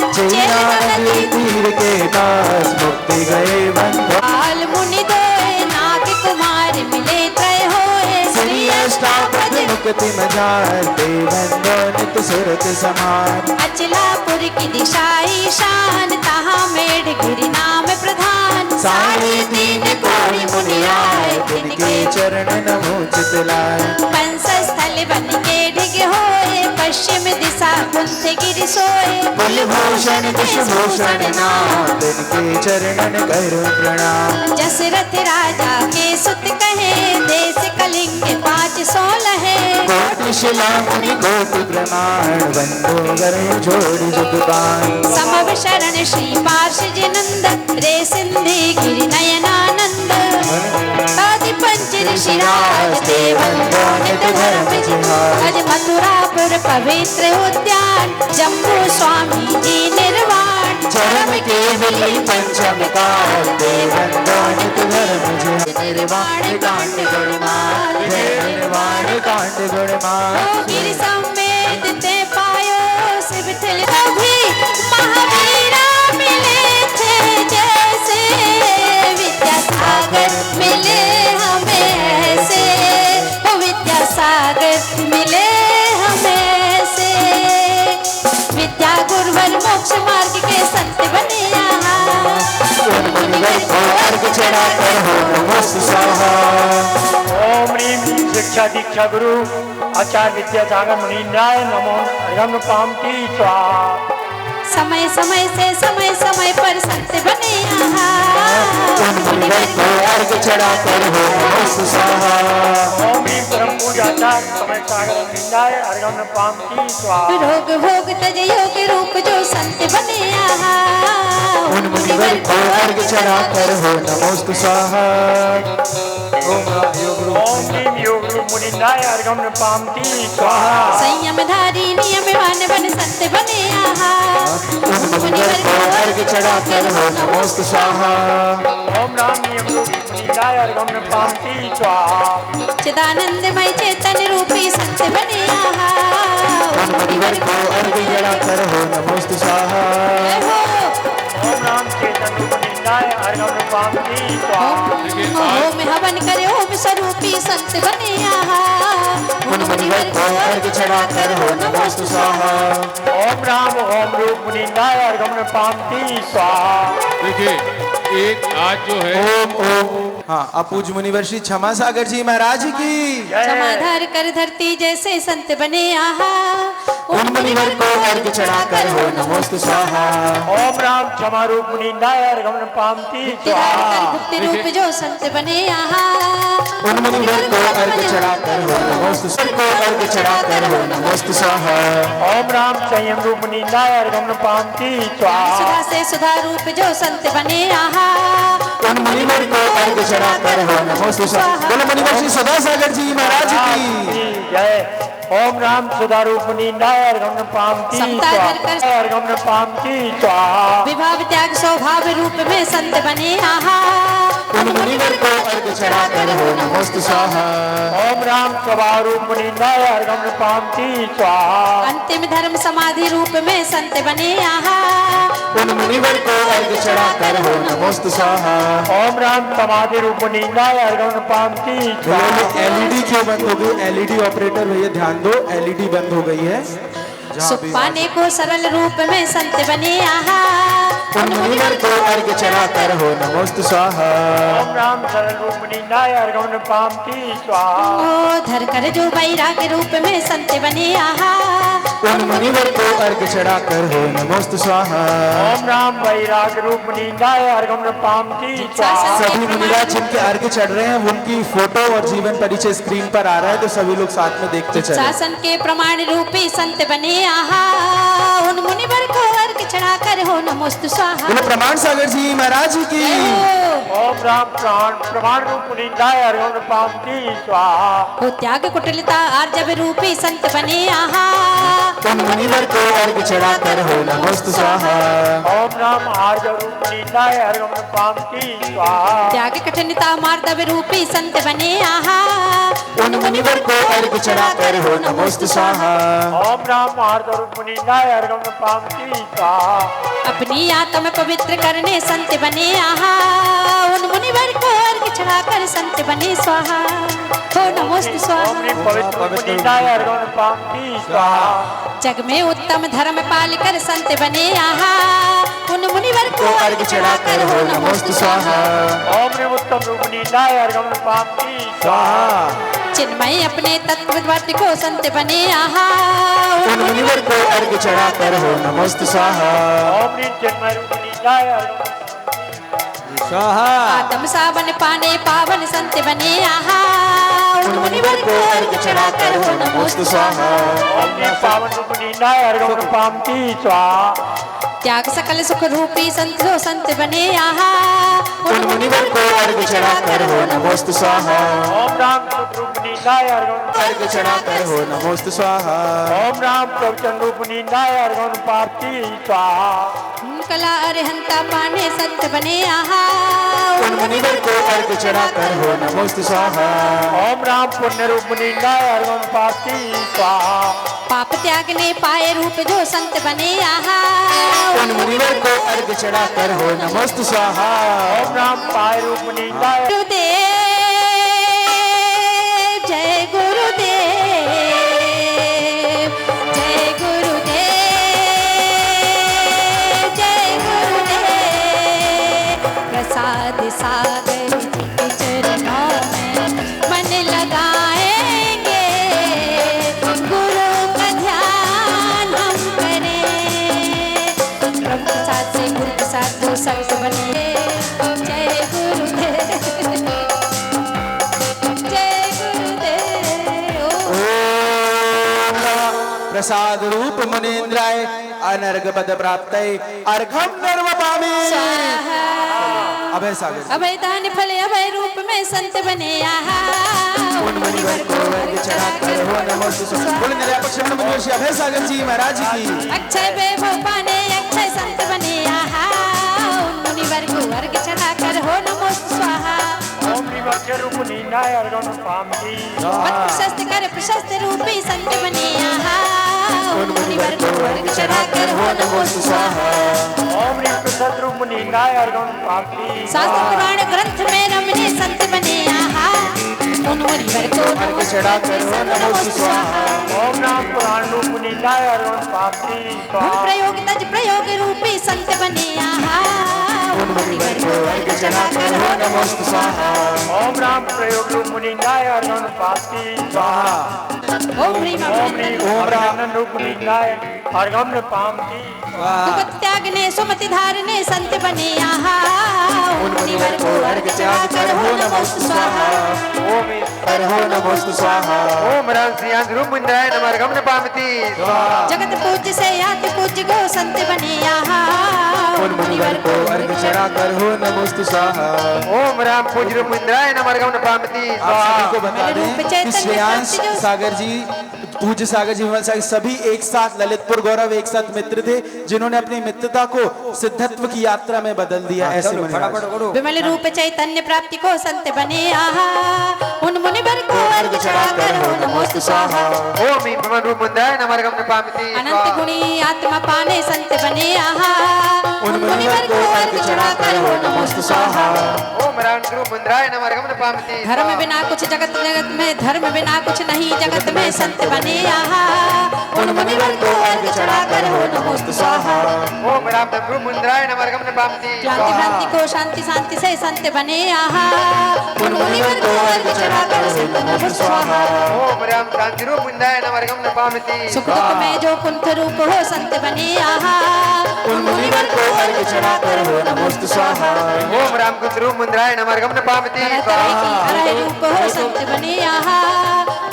तीर के पास मुक्ति गए बंधु, बाल मुनि दोए, नाग कुमार मिले त्रय होए, श्री अष्टापद मुक्ति मजार, देवंदो नित सुरत समान। अचलापुर की दिशा ईशान, तहाँ मेढ़ गिरि नाम प्रधान, साढ़े 3 कोടി मुनि आए, तिनके चरण नमो चितलाए। पंस स्थल बन के ढिग होए, पश्चिम दिशा कुंथ गिरि सोए, कुलभूषण कुशभूषण नाम, तिनके चरणन करो प्रणाम। जसरथ राजा के सुत कहे, देश कलिंग 516 कोटि शिला मुनि कोटि प्रमाण, बंधु गरे जोड़ी जुगबान। समव शरण श्री पार्षद नंद, रे सिंधि गिरि नयनानंद, आदि पंच ऋषिराज, देवंदो नित धर्म जिहार, अज मथुरापुर पवित्र उद्यान, जम्बू स्वामी जी निर्वाण, चरम केवली पंचम काल, देवंदो नित धर्म जिहार। निर्वाण कांड गुणमाल, निर्वाण कांड गुणमाल। गिरि समेत ते पायो, शिव थिल भी महावीरा मिले थे जैसे, विद्यासागर मिले हमें ऐसे, ओ विद्यासागर मिले हमें ऐसे। विद्या गुरुवर मोक्ष मार्ग के संत बने यहाँ, मुनिवर को अर्घ चढ़ा कर हो नमो स्वाहा। ओम ह्रीं शिक्षा दीक्षा गुरु आचार्य विद्यासागर मुनि न्याय नमो अर्घम पामती स्वाहा। समय समय से समय पर संत बने यहाँ, मुनिवर को अर्घ चढ़ा कर हो नमो स्वाहा। ओम ह्रीं परम पूजाचार्य समय सागर मुनि न्याय अर्घम पामती स्वाहा। रोग भोग तज योग रूप जो संत बने यहाँ, उन मुनिवर को अर्घ चढ़ा कर हो नमोस्तु स्वाहा। ओम ह्रीं योग रूप मुनि न्याय अर्घम पामती स्वाहा। संयमधारी नियमवान बन संत बने यहाँ, उन मुनिवर को अर्घ चढ़ा कर हो नमोस्तु स्वाहा। ओम राम नियम रूप मुनि न्याय अर्घम पामती स्वाहा। चिदानंदमय चेतन रूपी संत बने यहाँ, उन मुनिवर को अर्घ चढ़ा कर हो नमोस्तु स्वाहा। ओम राम चेतन रूप मुनि न्याय अर्घम पामती स्वाहा। ओम हवन करे ओम स्वरूपी संत बने यहाँ, उन मुनिवर को अर्घ चढ़ा कर हो नमोस्तु स्वाहा। ओम राम ओम रूप मुनि न्याय अर्घम पामती स्वाहा। देखिए एक आज जो है ओम ओम। हाँ, अब पूज्य मुनिवर श्री क्षमा सागर जी महाराज की क्षमाधार कर धरती जैसे संत बने यहाँ, उन मुनिवर को अर्घ चढ़ा कर हो नमोस्तु स्वाहा। ओम राम क्षमा रूप मुनि न्याय अर्घम पामती स्वाहा। गुप्त रूप जो संत बने यहाँ, उन मुनिवर को अर्घ चढ़ा कर हो नमोस्तु को अर्घ चढ़ा कर हो नमोस्तु स्वाहा। ओम राम संयम रूप मुनि न्याय अर्घम पामती स्वाहा। सुधा से सुधा रूप जो संत बने यहाँ, उन मुनिवर को अर्घ चढ़ा कर हो नमोस्तु स्वाहा। बोलो मुनिवर श्री सदा सागर जी महाराज की जय। ओम राम सुधा रूप मुनि न्याय अर्घम पामती स्वाहा। अर्घम पामती स्वाहा। विभाव त्याग स्वभाव रूप में संत बने यहाँ, उन मुनिवर को अर्घ चढ़ा कर हो नमोस्तु स्वाहा। ओम राम स्वभाव रूप मुनि न्याय अर्घम पामती स्वाहा। अंतिम धर्म समाधि रूप में संत बने यहाँ, उन मुनिवर को अर्घ चढ़ा कर हो नमोस्तु स्वाहा। ओम राम समाधि रूप मुनि न्याय अर्घम पामती स्वाहा। एलईडी क्यों बंद हो गई? एलईडी ऑपरेटर भैया ध्यान दो, एलईडी बंद हो गई है। सुख पाने को सरल रूप में संत बने यहाँ, उन मुनिवर को अर्घ चढ़ा कर हो नमोस्तु स्वाहा। ओम राम सरल रूप मुनि न्याय अर्घम पामती स्वाहा। ओ धर कर जो बैराग रूप में संत बने यहाँ, उन मुनिवर को अर्घ चढ़ा कर हो नमोस्तु स्वाहा। ओम राम वैराग रूप मुनि न्याय अर्घम पामती स्वाहा। सभी मुनिराज जिनके अर्घ चढ़ रहे हैं उनकी फोटो और जीवन परिचय स्क्रीन पर आ रहा है, तो सभी लोग साथ में देखते चले। शासन के प्रमाण रूपी संत बने यहाँ, उन मुनिवर को अर्घ चढ़ाकर हो नमोस्तु स्वाहा। बोलो प्रमाण सागर जी महाराज की। जय हो। ओम राम प्राण प्रमाण रूप पुनीताय अर्घम पावती स्वाहा। हो त्याग कुटिलता आर्जव रूपी संत बने आहा। तुम मुनिवर को अर्घ चढ़ाकर हो नमोस्तु स्वाहा। ओम राम आर्य रूप पुनीताय अर्घम पावती स्वाहा। त्याग कठिनता मार्दव रूपी संत बने आहा। उन मुनिवर को अर्घ चढ़ाकर हो नमोस्तु स्वाहा। ओम राम आर्य रूप पुनीताय अर्घम पावती स्वाहा। अपनी आत्म पवित्र करने संत बने आहा। उन मुनिवर को अर्घ चढ़ाकर संत बने स्वाहा। हो नमोस्तु ओम स्वाहा। ह्रीं पवित्र पुनीताय अर्घम पावती स्वाहा। जग में उत्तम धर्म पाल कर संत बने आहा। उन मुनिवर को अर्घ चढ़ाकर हो नमोस्तु स्वाहा। ओम ह्रीं उत्तम रूप पुनीताय अर्घम पावती स्वाहा। चिन्मय अपने तत्ववत को संत बने आहा। उन मुनिवर को अर्घ चढ़ाकर हो नमोस्तु स्वाहा। ओम ह्रीं चिन्मय रूप पुनीताय अर्घम स्वाहा। आदम सावन पाने पावन संत बने आहा। उन मुनिवर को अर्घ चढ़ाकर हो नमोस्तु स्वाहा। ओम ह्रीं पावन रूप पुनीताय अर्घम पावती स्वाहा। त्याग सकल सुख रूपी संत हो संत बने आहा। उन मुनिवर को अर्घ चढ़ाकर हो नमोस्तु स्वाहा। ओम राम रूप पुनीताय अर्घम अर्घ चढ़ाकर हो नमोस्तु स्वाहा। ओम राम प्रवचन रूप पुनीताय अर्घम पावती स्वाहा। कला अरहंता पाने संत बने आहा। उन मुनिवर को अर्घ चढ़ाकर हो नमोस्तु स्वाहा। ओम राम पुण्य रूप पुनीताय अर्घम पावती स्वाहा। पाप त्यागने पाए रूप जो संत बने आहा। उन मुनिवर को अर्घ चढ़ाकर हो नमोस्तु स्वाहा। ओम राम पाय रूप पुनीताय गुरुदेव जय गुरुदेव जय गुरुदेव जय गुरुदेव। प्रसाद सागर के चरणों में मन लगाएंगे। गुरु का ध्यान हम करें। ब्रह्म प्रसाद से गुरु प्रसाद दो संत बने। जय गुरुदेव जय गुरुदेव। प्रसाद रूप मुनीन्द्राय अनर्घ पद प्राप्त अर्घम नर्म पावे। अभय सागर अभय दान फल अभय रूप में संत बने आहा। उन मुनिवर को अर्घ चढ़ाकर हो नमोस्तु स्वाहा। बोले निर्यापक शरण मुनि श्री अभय सागर जी महाराज की। अक्षय वैभव पाने अक्षय संत बने आहा। उन मुनिवर को अर्घ चढ़ाकर हो नमोस्तु स्वाहा। ओम ह्रीं अक्षय रूप पुनीताय अर्घम पावती पद प्रशस्त कर प्रशस्त रूपी संत बने आहा। उन मुनिवर को अर्घ चढ़ाकर हो नमोस्तु स्वाहा। ओम ह्रीं प्रसाद रूप पुनीताय अर्घम पावती शास्त्र पुराण ग्रंथ में रमने संत बने आहा। उन मुनिवर को अर्घ चढ़ाकर हो नमोस्तु स्वाहा। ओम राम पुराण रूप पुनीताय अर्घम पावती हम स्वाहा। प्रयोग तज प्रयोग रूपी संत बने आहा। उन मुनिवर को अर्घ चढ़ाकर हो नमोस्तु स्वाहा। ओम राम प्रयोग रूप पुनीताय अर्घम पावती स्वाहा। ओम ह्रीं ओम ह्रीं अभिनंदन रूप पुनीताय अर्घम पावती दुख त्यागने सुमति धारने संत बने आहा। उन मुनिवर को अर्घ चढ़ाकर हो नमोस्तु स्वाहा। ओम कर हो नमोस्तु स्वाहा। ओम राम श्रीयांश रूप पुनीताय अर्घम पावती स्वाहा। जगत पूज्य से याति पूज्य गो संत बने आहा। उन मुनिवर को अर्घ चढ़ाकर हो नमोस्तु स्वाहा। ओम राम पूज्य रूप पुनीताय अर्घम पावती आप स्वाहा। सभी को बता दें कि श्रेयांश सागर जी पूज्य सागर जी विमल सागर सभी एक साथ ललितपुर गौरव एक साथ मित्र थे जिन्होंने अपनी मित्रता को सिद्धत्व की यात्रा में बदल दिया। ऐसे मुनिराज विमल रूप चैतन्य प्राप्ति को संत बने आहा। उन मुनिवर को अर्घ चढ़ाकर हो नमोस्तु स्वाहा। ओम विमल रूप पुनीताय अर्घम पावती अनंत गुणी आत्मा पाने संत बने आहा। उन मुनिवर को अर्घ चढ़ाकर हो नमोस्तु स्वाहा। ओम राम रूप पुनीताय अर्घम पावती धर्म बिना कुछ जगत जगत में धर्म बिना कुछ नहीं जगत में संत बने आहा। उन मुनिवर को अर्घ चढ़ाकर हो नमोस्तु स्वाहा। ओम राम रूप पुनीताय अर्घम पावती क्रांति भ्रांति को शांति शांति से संत बने आहा। उन मुनिवर को अर्घ चढ़ाकर हो नमोस्तु स्वाहा। ओम राम शांति रूप पुनीताय अर्घम पावती सुख दुख में जो कुंठ रूप हो संत बने आहा। उन मुनिवर को अर्घ चढ़ाकर हो नमोस्तु स्वाहा। ओम राम कुछ रूप पुनीताय अर्घम पावती तरह तरह की हरह रूप हो संत बने आहा।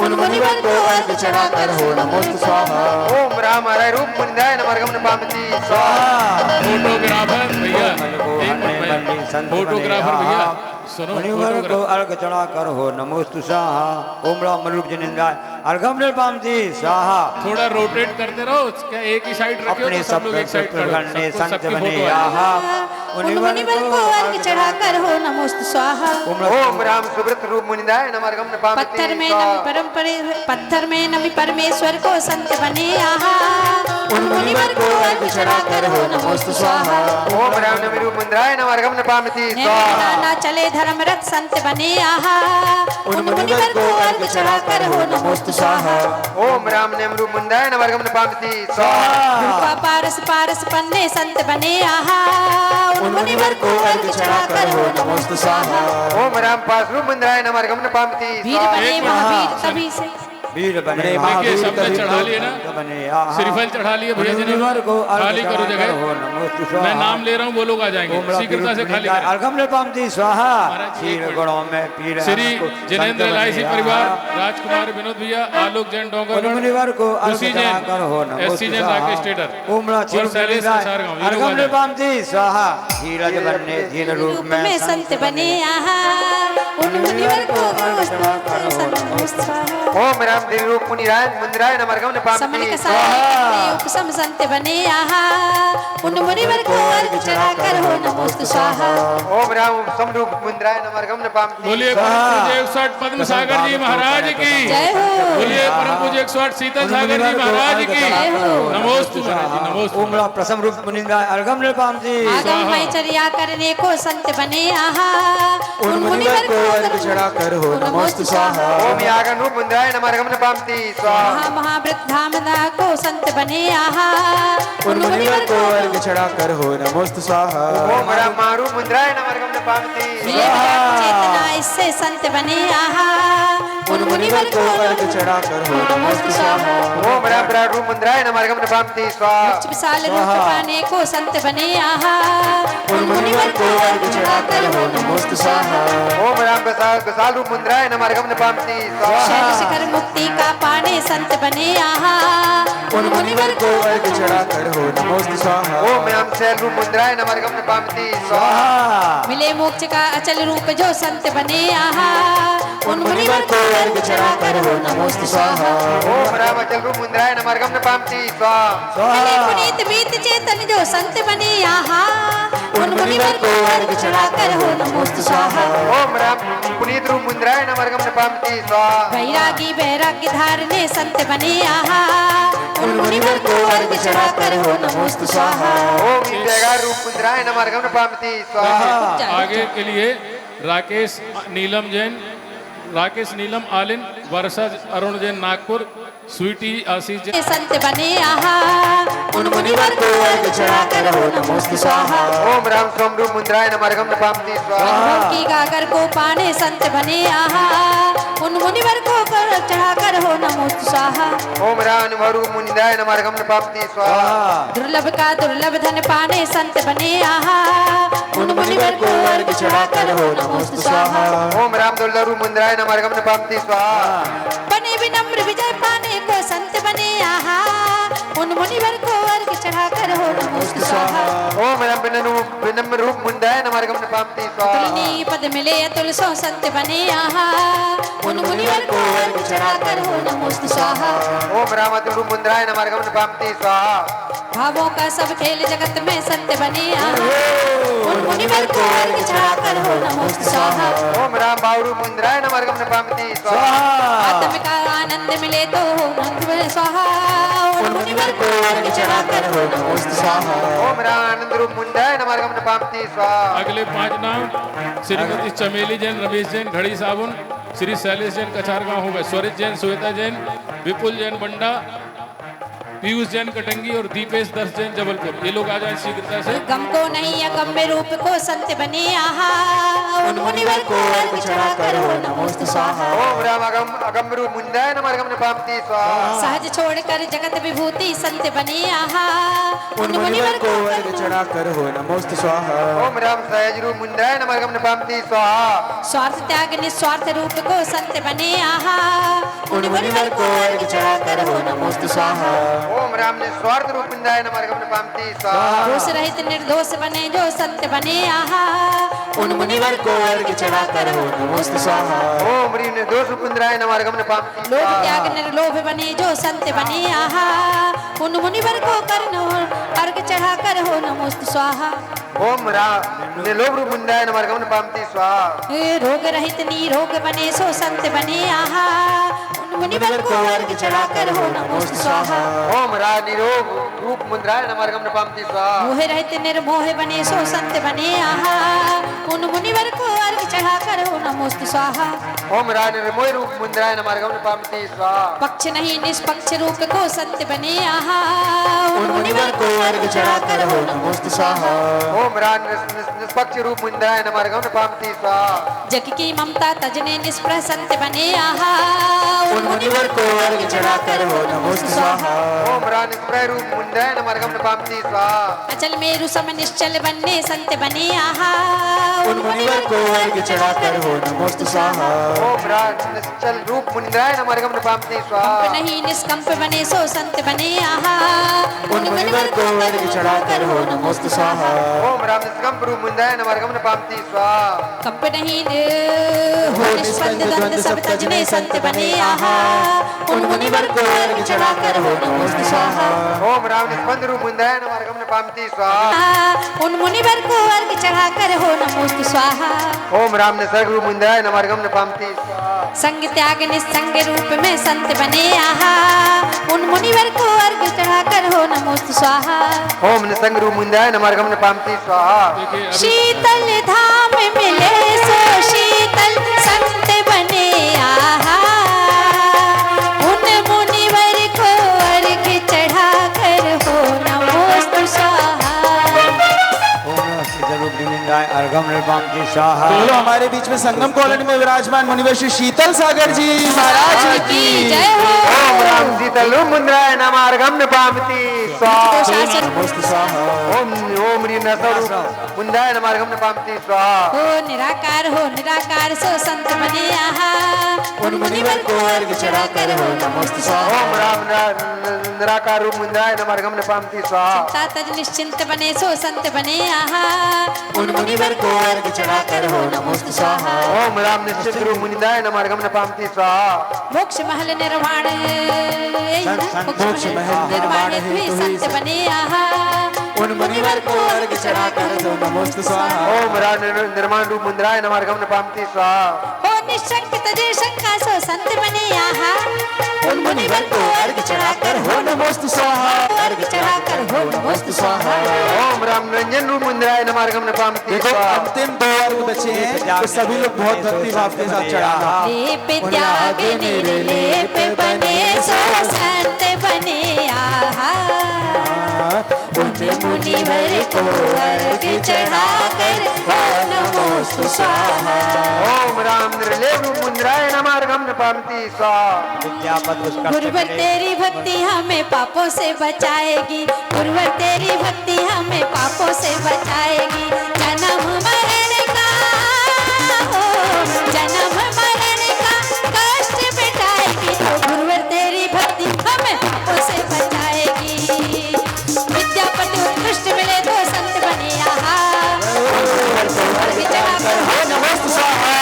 उन मुनिवर को अर्घ चढ़ाकर हो नमोस्तु स्वाहा। ओम राम हरे रूप मुनिंदाय नमर्गम नपामति स्वाहा। फोटोग्राफर भैया एक मिनट, फोटोग्राफर भैया सुनो, मुनिवर को अर्घ चढ़ाकर हो नमोस्तु स्वाहा। ओम राम रूप जिनिंदाय अर्घम नपामति स्वाहा। थोड़ा रोटेट करते रहो, क्या एक ही साइड रखे हो अपने तो सब लोग एक साइड करने संत सबकी बने फोटो है। आहा। उन मुनिवर को अर्घ चढ़ाकर हो नमोस्तु स्वाहा। ओम राम सुब्रत रूप मुनिंदाय नमर्गम नपामति पत्थर में नमी परमेश्वर को संत बने आहा। उन मुनिवर को अर्घ चढ़ाकर हो नमोस्तु स्वाहा। ओम राम नमी रूप मुनिंदाय नमर्गम नपामति स्वाहा। ना चले धर्मरथ संत बने आहा। उन मुनिवर को अर्घ चढ़ाकर हो नमोस्तु स्वाहा। ओम राम नम रूप मुनिंदाय नमर्गम नपामति स्वाहा। रूपा पारस पारस पन्ने संत बने आहा। उन मुनिवर को अर्घ चढ़ाकर हो नमोस्तु स्वाहा। ओम राम पास रूप मुनिंदाय नमर्गम नपामति वीर स्वाहा। बने महावीर तभी से वीर बने देखिए महावीर सबने कभी चढ़ा लिए ना, तो बने आहा। श्रीफल चढ़ा लिए भैया जी ने, मुनिवर को अर्घ खाली करो चढ़ाकर जगह, हो नमोस्तु मैं स्वाहा। नाम ले रहा हूँ वो लोग आ जाएंगे, ओम राम शीघ्रता से खाली मुनिंदाय करें। अर्घम नपामति स्वाहा। महाराज, एक क्षीर मिनट। गुणों में पीर श्री हमको जिनेंद्र संत एलआईसी बने परिवार, आहा। राजकुमार विनोद भैया, आलोक जैन उन डोंगरगढ़, मुनिवर को अर्घ खुशी चढ़ाकर हो जैन, नमोस्तु एससी जैन, स्वाहा। राकेश टेडर ओम राम और शैलेश कसार गाँव, ये लोग आ अर्घम जाएं। नपामति स्वाहा। धीरज बने धीर रूप रूप में संत बने आहा। उन मुनिवर को अर्घ चढ़ाकर हो नमोस्तु स्वाहा। ओम राम दिल रूप मुनिराय मुनिंदाय नमर्गम समन नपामति के स्वाहा। उपसम संत बने आहा। उन मुनिवर को अर्घ चढ़ाकर हो नमोस्तु स्वाहा। ओम राम समरूप मुनिंदाय नमर्गम नपामति बोलिए परम पूज्य 108 पद्म सागर जी महाराज की जय हो। बोलिए परम पूज्य 108 शीतल सागर जी महाराज की नमोस्तु महाराज जी, नमोस्तु। ओम राम प्रसम रूप मुनिंदाय अर्घम नपामति आगम मैचर्या करने को संत बने आहा। उन मुनिवर को अर्घ चढ़ाकर हो नमोस्तु स्वाहा। ओम यागन रूप मुनिंदाय नमर्गम नपामति स्वाहा। महावृद्धामदा को संत बने आहा। उन मुनिवर को अर्घ चढ़ाकर हो नमोस्तु स्वाहा। ओम राम मारू मुनिंदाय नमर्गम नपामति मिले विराट चेतना इससे संत बने आहा। उन मुनिवर को अर्घ चढ़ाकर हो नमोस्तु स्वाहा। ओम राम विराट रूप मुनिंदाय नमर्गम नपामति स्वाहा। विशाल रूप पाने को संत बने आहा। उन मुनिवर को अर्घ चढ़ाकर हो नमोस्तु स्वाहा। ओम राम विशाल रूप मुनिंदाय नमर्गम नपामति स्वाहा। शैल शिखर मुक्ति का पाने संत बने आहा। उन मुनिवर को अर्घ चढ़ाकर हो नमोस्तु स्वाहा। ओम राम शैल रूप मुनिंदाय नमर्गम नपामति स्वाहा। मिले मोक्ष का अचल रूप जो संत बने आहा। उन मुनिवर को अर्घ चढ़ाकर हो नमोस्तु स्वाहा। ओम राम अचल रूप मुनिंदाय नमर्गम नपामति स्वाहा। मिले पुनीत बीत चेतन जो संत बने आहा। उन मुनिवर को अर्घ चढ़ाकर हो नमोस्तु स्वाहा। ओम राम पुनीत रूप मुनिंदाय नमर्गम नपामति स्वाहा। वैरागी वैराग्य धारने संत बने आहा। उन मुनिवर को अर्घ चढ़ाकर हो नमोस्तु स्वाहा। ओम जयगार रूप मुनिंदाय नमर्गम नपामति स्वाहा। आगे के लिए राकेश नीलम जैन, राकेश नीलम आलिन, वर्षा अरुण जैन नागपुर, स्वीटी आशीष जैन। संत बने आहा। उन मुनिवर को अर्घ चढ़ाकर हो नमोस्तु स्वाहा। ओम राम सोमरूप मुनिंदाय नमर्गम नपामति स्वाहा। अनुभव की गागर को पाने संत बने आहा। उन मुनिवर को अर्घ चढ़ाकर हो नमोस्तु स्वाहा। ओम राम अनुभव मुनिंदाय नमर्गम नपामति स्वाहा। दुर्लभ का दुर्लभ धन पाने संत बने आहा। उन मुनिवर को अर्घ चढ़ाकर हो नमोस्तु स्वाहा। ओम राम दुर्लभ मुनिंदाय नमर्गम नपामति स्वाहा। बने विनम्र विजय पाने को संत बने आहा। उन मुनिवर को अर्घ चढ़ाकर हो नमोस्तु स्वाहा। ओम राम विनम्र रूप मुनिंदाय नमर्गम नपामति स्वाहा। तुलनी पद मिले अतुल सो संत बने आहा। उन मुनिवर को अर्घ चढ़ाकर हो नमोस्तु स्वाहा। ओम राम अतुल रूप मुनिंदाय नमर्गम नपामति स्वाहा। भावों का सब खेल जगत में संत बने आहा। उन मुनिवर को अर्घ चढ़ाकर हो नमोस्तु स्वाहा। ओम राम बावरू मुनिंदाय नमर्गम नपामति स्वाहा। आत्म का आनंद मिले तो हो नमः स्वाहा। उन मुनिवर को अर्घ चढ़ाकर हो नमोस्तु स्वाहा। ओम राम आनंद रूप मुनिंदाय नमर्गम नपामति स्वाहा। अगले 5 नाम श्रीमती चमेली जैन, रमेश जैन घड़ी साबुन, श्री शैलेश जैन कछार गाँव हो गए, स्वरित जैन, श्वेता जैन, विपुल जैन बंडा, पीयूष जैन कटंगी और दीपेश दर्श जैन जबलपुर, ये लोग आ जाए शीघ्रता से। गम को नहीं अगम्य रूप को संत बने आहा उन मुनिवर को अर्घ चढ़ा कर हो नमोस्तु स्वाहा। ओम राम अगम रूप मुंदाय नमः अर्घम पामती स्वाहा। सहज छोड़कर जगत विभूति संत बने आहा उन मुनिवर को अर्घ चढ़ा कर हो नमोस्तु स्वाहा। ओम राम सहज रूप मुंदाय नमः अर्घम पामती स्वाहा। स्वार्थ त्याग निस्वार्थ रूप को संत बने आहा उन मुनिवर को अर्घ चढ़ा कर हो नमोस्तु स्वाहा। ओम राम निस्वार्थ रूप मुंदाय नमः अर्घम पामती स्वाहा। दोष रहित निर्दोष बने जो संत बने आहा उन मुनिवर को अर्घ चढ़ा कर हो नमोस्तु स्वाहा। ओम ह्रीं निर्दोष रूप मुंदाय नमः अर्घम पामती लोभ स्वाहा। त्याग निर्लोभ बने जो संत बने आहा उन मुनिवर को करनो अर्घ चढ़ा कर हो नमोस्तु स्वाहा। ओम राम निर्लोभ रूप मुंदाय नमः अर्घम पामती स्वाहा। रोग रहित निरोग बने सो संत बने आहा उन मुनिवर को अर्घ चढ़ा कर हो नमोस्तु स्वाहा। ओम राम निरोग रूप मुंदाय नमः अर्घम पामती स्वाहा। मोह रहित निर्मोह बने सो संत बने आहा उन मुनिवर को अर्घ चढ़ा कर हो नमोस्तु स्वाहा। ओम राम निर्मोह रूप मुंदाय नमः अर्घम पामती स्वाहा। पक्ष नहीं निष्पक्ष रूप को संत बने आहा उन मुनिवर को अर्घ चढ़ा कर हो नमोस्तु स्वाहा। ओम राम निष्पक्ष रूप मुंदाय नमः अर्घम पामती स्वाहा। जग की ममता तजने निष्प्रह संत बने आहा उन मुनिवर को अर्घ चढ़ा कर हो नमोस्तु स्वाहा। ओम राम निष्प्रह रूप मुंदाय नमः अर्घम पामती स्वाहा। अचल मेरु सम निश्चल बनने संत बने आहा उन मुनिवर को अर्घ चढ़ा कर हो नमोस्तु स्वाहा। ओम राम निश्चल रूप मुंदाय नमः अर्घम पामती स्वाहा। नहीं निष्कंप बने सो संत बने आहा उन मुनिवर को अर्घ चढ़ा कर हो नमोस्तु स्वाहा। ओम राम निष्कंप रूप मुंदाय नमः अर्घम पामती स्वाहा। कंप नहीं हो निष्पंद द्वंद सब तजने संत बने आहा उन मुनिवर को अर्घ चढ़ा कर हो नमोस्तु स्वाहा। ओम राम निष्पंद रूप मुंदाय नमः अर्घम पामती स्वाहा। उन मुनिवर को अर्घ चढ़ा कर हो नमोस्तु स्वाहा। ओम राम निसर्ग रूप मुंदाय नमः अर्घम पामती स्वाहा। संग त्याग निसंग रूप में संत बने आहा उन मुनिवर को अर्घ चढ़ा कर हो नमोस्तु स्वाहा। ओम निसंग रूप मुंदाय नमः अर्घम पामती स्वाहा। देखिए अभी शीतल धाम मिले सो शीतल संत बने आहा उन मुनिवर को अर्घ चढ़ा कर हो नमोस्तु स्वाहा। अर्घम पामती स्वाहा। तो हमारे बीच में संगम कॉलोनी में विराजमान मुनिवर श्री शीतल सागर जी महाराज की जय हो। ओम राम शीतल रूप मुंदाय नमः अर्घम पामती स्वाहा। नमोस्तु स्वाहा। ओम ओम ह्रीं नसर रूप मुंदाय नमः अर्घम पामती स्वाहा। हो निराकार सो संत बने आहा उन मुनिवर को अर्घ चढ़ा कर हो नमोस्तु स्वाहा। ओम राम निराकार रूप मुंदाय नमः अर्घम पामती स्वाहा। चिंता तज निश्चिंत बने सो संत बने आहा उन मुनिवर को अर्घ चढ़ा कर हो नमोस्तु स्वाहा। ओम राम निश्चित रूप मुंदाय नमः अर्घम पामती स्वाहा। मोक्ष महल निर्माण मोक्ष महल निर्माण हुई संत बने आहा उन मुनिवर को अर्घ चढ़ा कर हो नमोस्तु स्वाहा। ओम राम निर्माण रूप मुंदाय नमः अर्घम पामती स्वाहा। हो निशंक तजे शंका सो संत बने आहा उन मुनिवर को अर्घ चढ़ा कर हो नमोस्तु स्वाहा। अर्घ चढ़ा कर हो नमोस्तु स्वाहा। ओम राम निरंजन रूप मुंदाय नमः अर्घम पामती देखो स्वाहा। अंतिम 2 अर्घ बचे हैं तो सभी लोग बहुत भक्ति भाव के साथ चढ़ाना। लेप त्याग निर्लेप बने सो संत बने आहा उन मुनिवर को अर्घ चढ़ा कर हो नमोस्तु स्वाहा। ओम राम निर्लेप रूप मुंदाय नमः अर्घम पामती स्वाहा। गुरुवर तेरी भक्ति हमें पापों से बचाएगी गुरुवर तेरी भक्ति हमें पापों से बचाएगी। जन्म मरण का हो जन्म मरण का कष्ट मिटाएगी तो गुरुवर तेरी भक्ति हमें पापों से बचाएगी। विद्यापति उत्कृष्ट मिले तो संत बने आहा अर्घ चढ़ा कर हो नमोस्तु स्वाहा।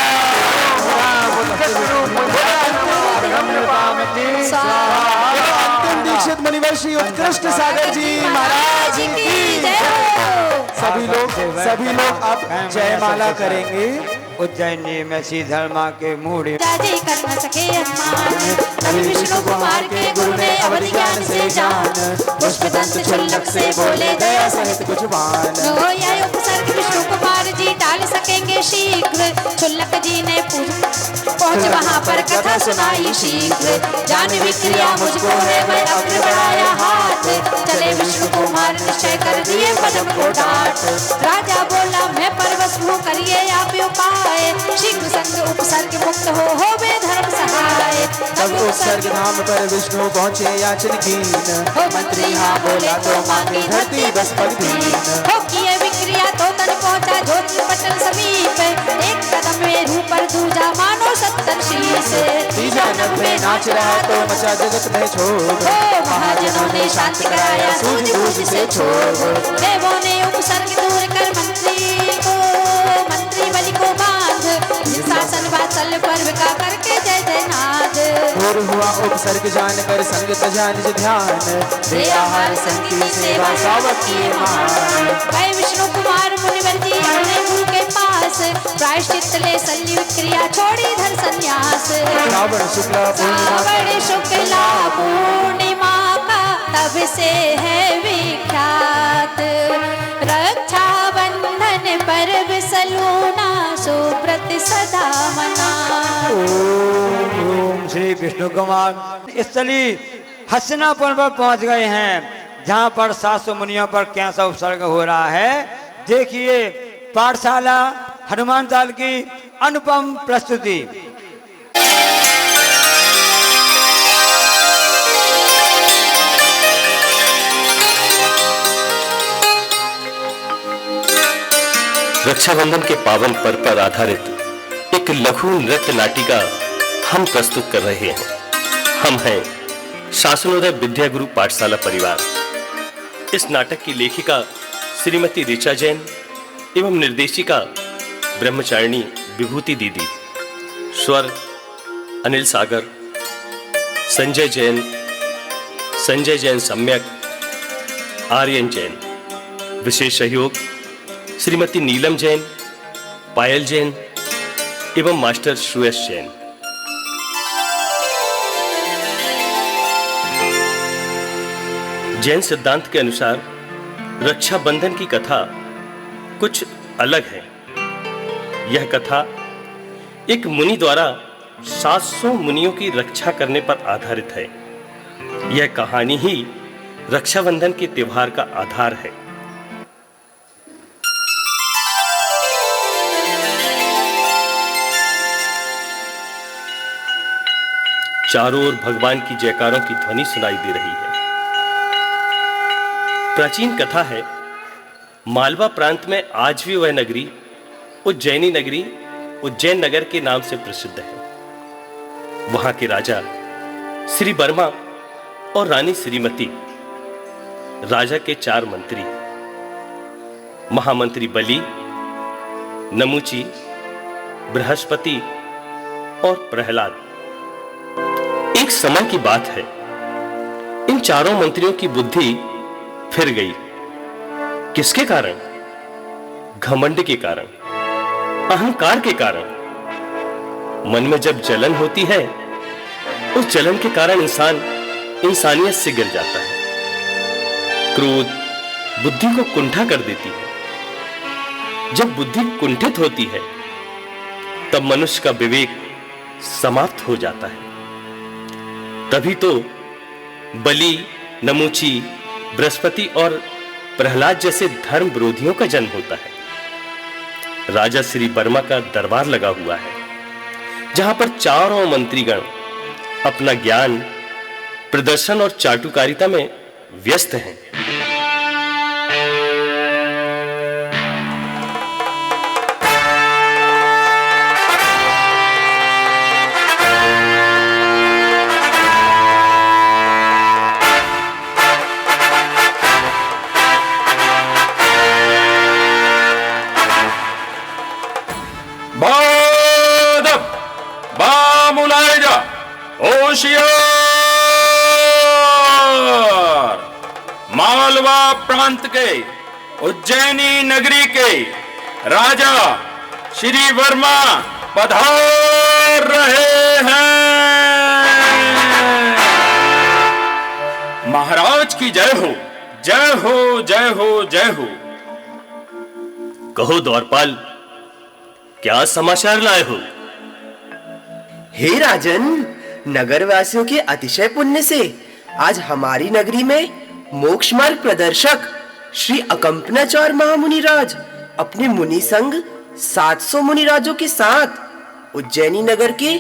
अंतिम दीक्षित मुनिवर श्री उत्कृष्ट सागर जी महाराज की जय हो। सभी लोग अब जयमाला करेंगे। उज्जैनी में श्रीधर माँ के मूढ़ राजे कर न सके अनुमान तभी विष्णु कुमार के गुरु ने अवधि ज्ञान से जान पुष्पदंत छुल्लक से बोले दया सहित कुछ बाण। उपसर्ग विष्णु कुमार जी संभाल सकेंगे शीघ्र। क्षुल्लक जी ने पहुंच वहां पर कथा सुनाई शीघ्र। जानवी क्रिया मुझको है मैं अग्र बढ़ाया हाथ, चले विष्णु कुमार निश्चय कर दिए पदम को डांट। राजा बोला मैं परवश हूँ करिए आप उपाय, शीघ्र संग उपसर्ग मुक्त हो वे धर्म सहाय। तब उपसर्ग धाम पर विष्णु पहुँचे याचन कीन, मंत्री हाँ बोले तो मांगी धरती बस पगदीन। हो किए विक्रिया तो तन पहुंचा ज्योति पटल समीप, एक कदम में रू पर दूजा मानो 70 शीश। तीजा नभ में नाच रहा तो मचा जगत में छोड़, महाजनों ने शांत कराया सूझबूझ से छोड़। देवों ने उपसर्ग दूर कर मंत्री बलि को बांध, शासन वात्सल पर्व का करके जय जय नाद। और हुआ उपसर्ग जानकर संग तजा निज ध्यान, दे आहार संगी सेवा सावक किए महान। गए विष्णु कुमार मुनिवर जी अपने गुरु के पास, प्रायश्चित ले शल्य क्रिया छोड़ी धर संन्यास। श्रावण शुक्ला पूर्णिमा का तब से है विख्यात, रक्षा बंधन पर्व सलूना सुव्रत सदा मना। ओम श्री विष्णु कुमार स्थली हसनापुर पर पहुंच गए हैं, जहां पर 700 मुनियों पर कैसा उपसर्ग हो रहा है। देखिए पाठशाला हनुमान ताल की अनुपम प्रस्तुति। रक्षाबंधन के पावन पर्व पर आधारित एक लघु नृत्य नाटिका हम प्रस्तुत कर रहे हैं। हम हैं शासनोदय विद्या गुरु पाठशाला परिवार। इस नाटक की लेखिका श्रीमती ऋचा जैन एवं निर्देशिका ब्रह्मचारिणी विभूति दीदी। स्वर अनिल सागर, संजय जैन सम्यक, आर्यन जैन। विशेष सहयोग श्रीमती नीलम जैन, पायल जैन एवं मास्टर सुयश जैन। जैन सिद्धांत के अनुसार रक्षाबंधन की कथा कुछ अलग है। यह कथा एक मुनि द्वारा 700 मुनियों की रक्षा करने पर आधारित है। यह कहानी ही रक्षाबंधन के त्योहार का आधार है। चारों ओर भगवान की जयकारों की ध्वनि सुनाई दे रही है। प्राचीन कथा है, मालवा प्रांत में आज भी वह नगरी उज्जैनी नगरी उज्जैन नगर के नाम से प्रसिद्ध है। वहां के राजा श्री वर्मा और रानी श्रीमती, राजा के 4 मंत्री, महामंत्री बलि, नमुची, बृहस्पति और प्रहलाद। एक समय की बात है, इन चारों मंत्रियों की बुद्धि फिर गई। किसके कारण? घमंड के कारण, अहंकार के कारण। मन में जब जलन होती है, उस जलन के कारण इंसान इंसानियत से गिर जाता है। क्रोध बुद्धि को कुंठा कर देती है। जब बुद्धि कुंठित होती है, तब मनुष्य का विवेक समाप्त हो जाता है। तभी तो बलि, नमुची, बृहस्पति और प्रहलाद जैसे धर्म विरोधियों का जन्म होता है। राजा श्री वर्मा का दरबार लगा हुआ है, जहां पर चारों मंत्रीगण अपना ज्ञान, प्रदर्शन और चाटुकारिता में व्यस्त हैं। मालवा प्रांत के उज्जैनी नगरी के राजा श्री वर्मा पधार रहे हैं। महाराज की जय हो, जय हो, जय हो, जय हो। कहो द्वारपाल, क्या समाचार लाए हो? हे राजन, नगरवासियों के अतिशय पुण्य से आज हमारी नगरी में मोक्ष मार्ग प्रदर्शक श्री अकंपनाचार्य महामुनि राज अपने मुनि संग 700 मुनि राजों के साथ उज्जैनी नगर के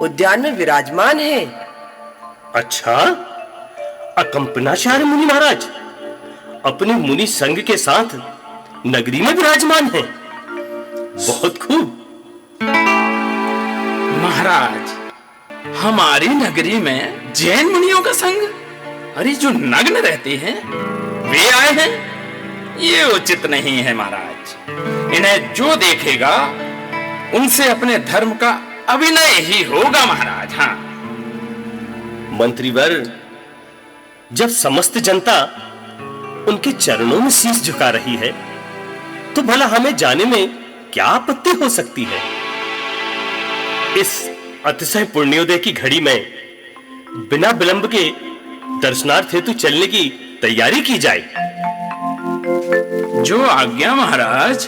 उद्यान में विराजमान है। अच्छा, अकंपनाचार्य मुनि महाराज अपने मुनि संघ के साथ नगरी में विराजमान हैं। बहुत खूब। महाराज, हमारी नगरी में जैन मुनियों का संग, अरे जो नग्न रहते हैं वे आए हैं, ये उचित नहीं है महाराज। इन्हें जो देखेगा उनसे अपने धर्म का अभिनय ही होगा महाराज। हाँ मंत्रीवर, जब समस्त जनता उनके चरणों में शीश झुका रही है तो भला हमें जाने में क्या आपत्ति हो सकती है? इस अतिशय पुण्योदय की घड़ी में बिना विलंब के दर्शनार्थ हेतु चलने की तैयारी की जाए। जो आज्ञा महाराज।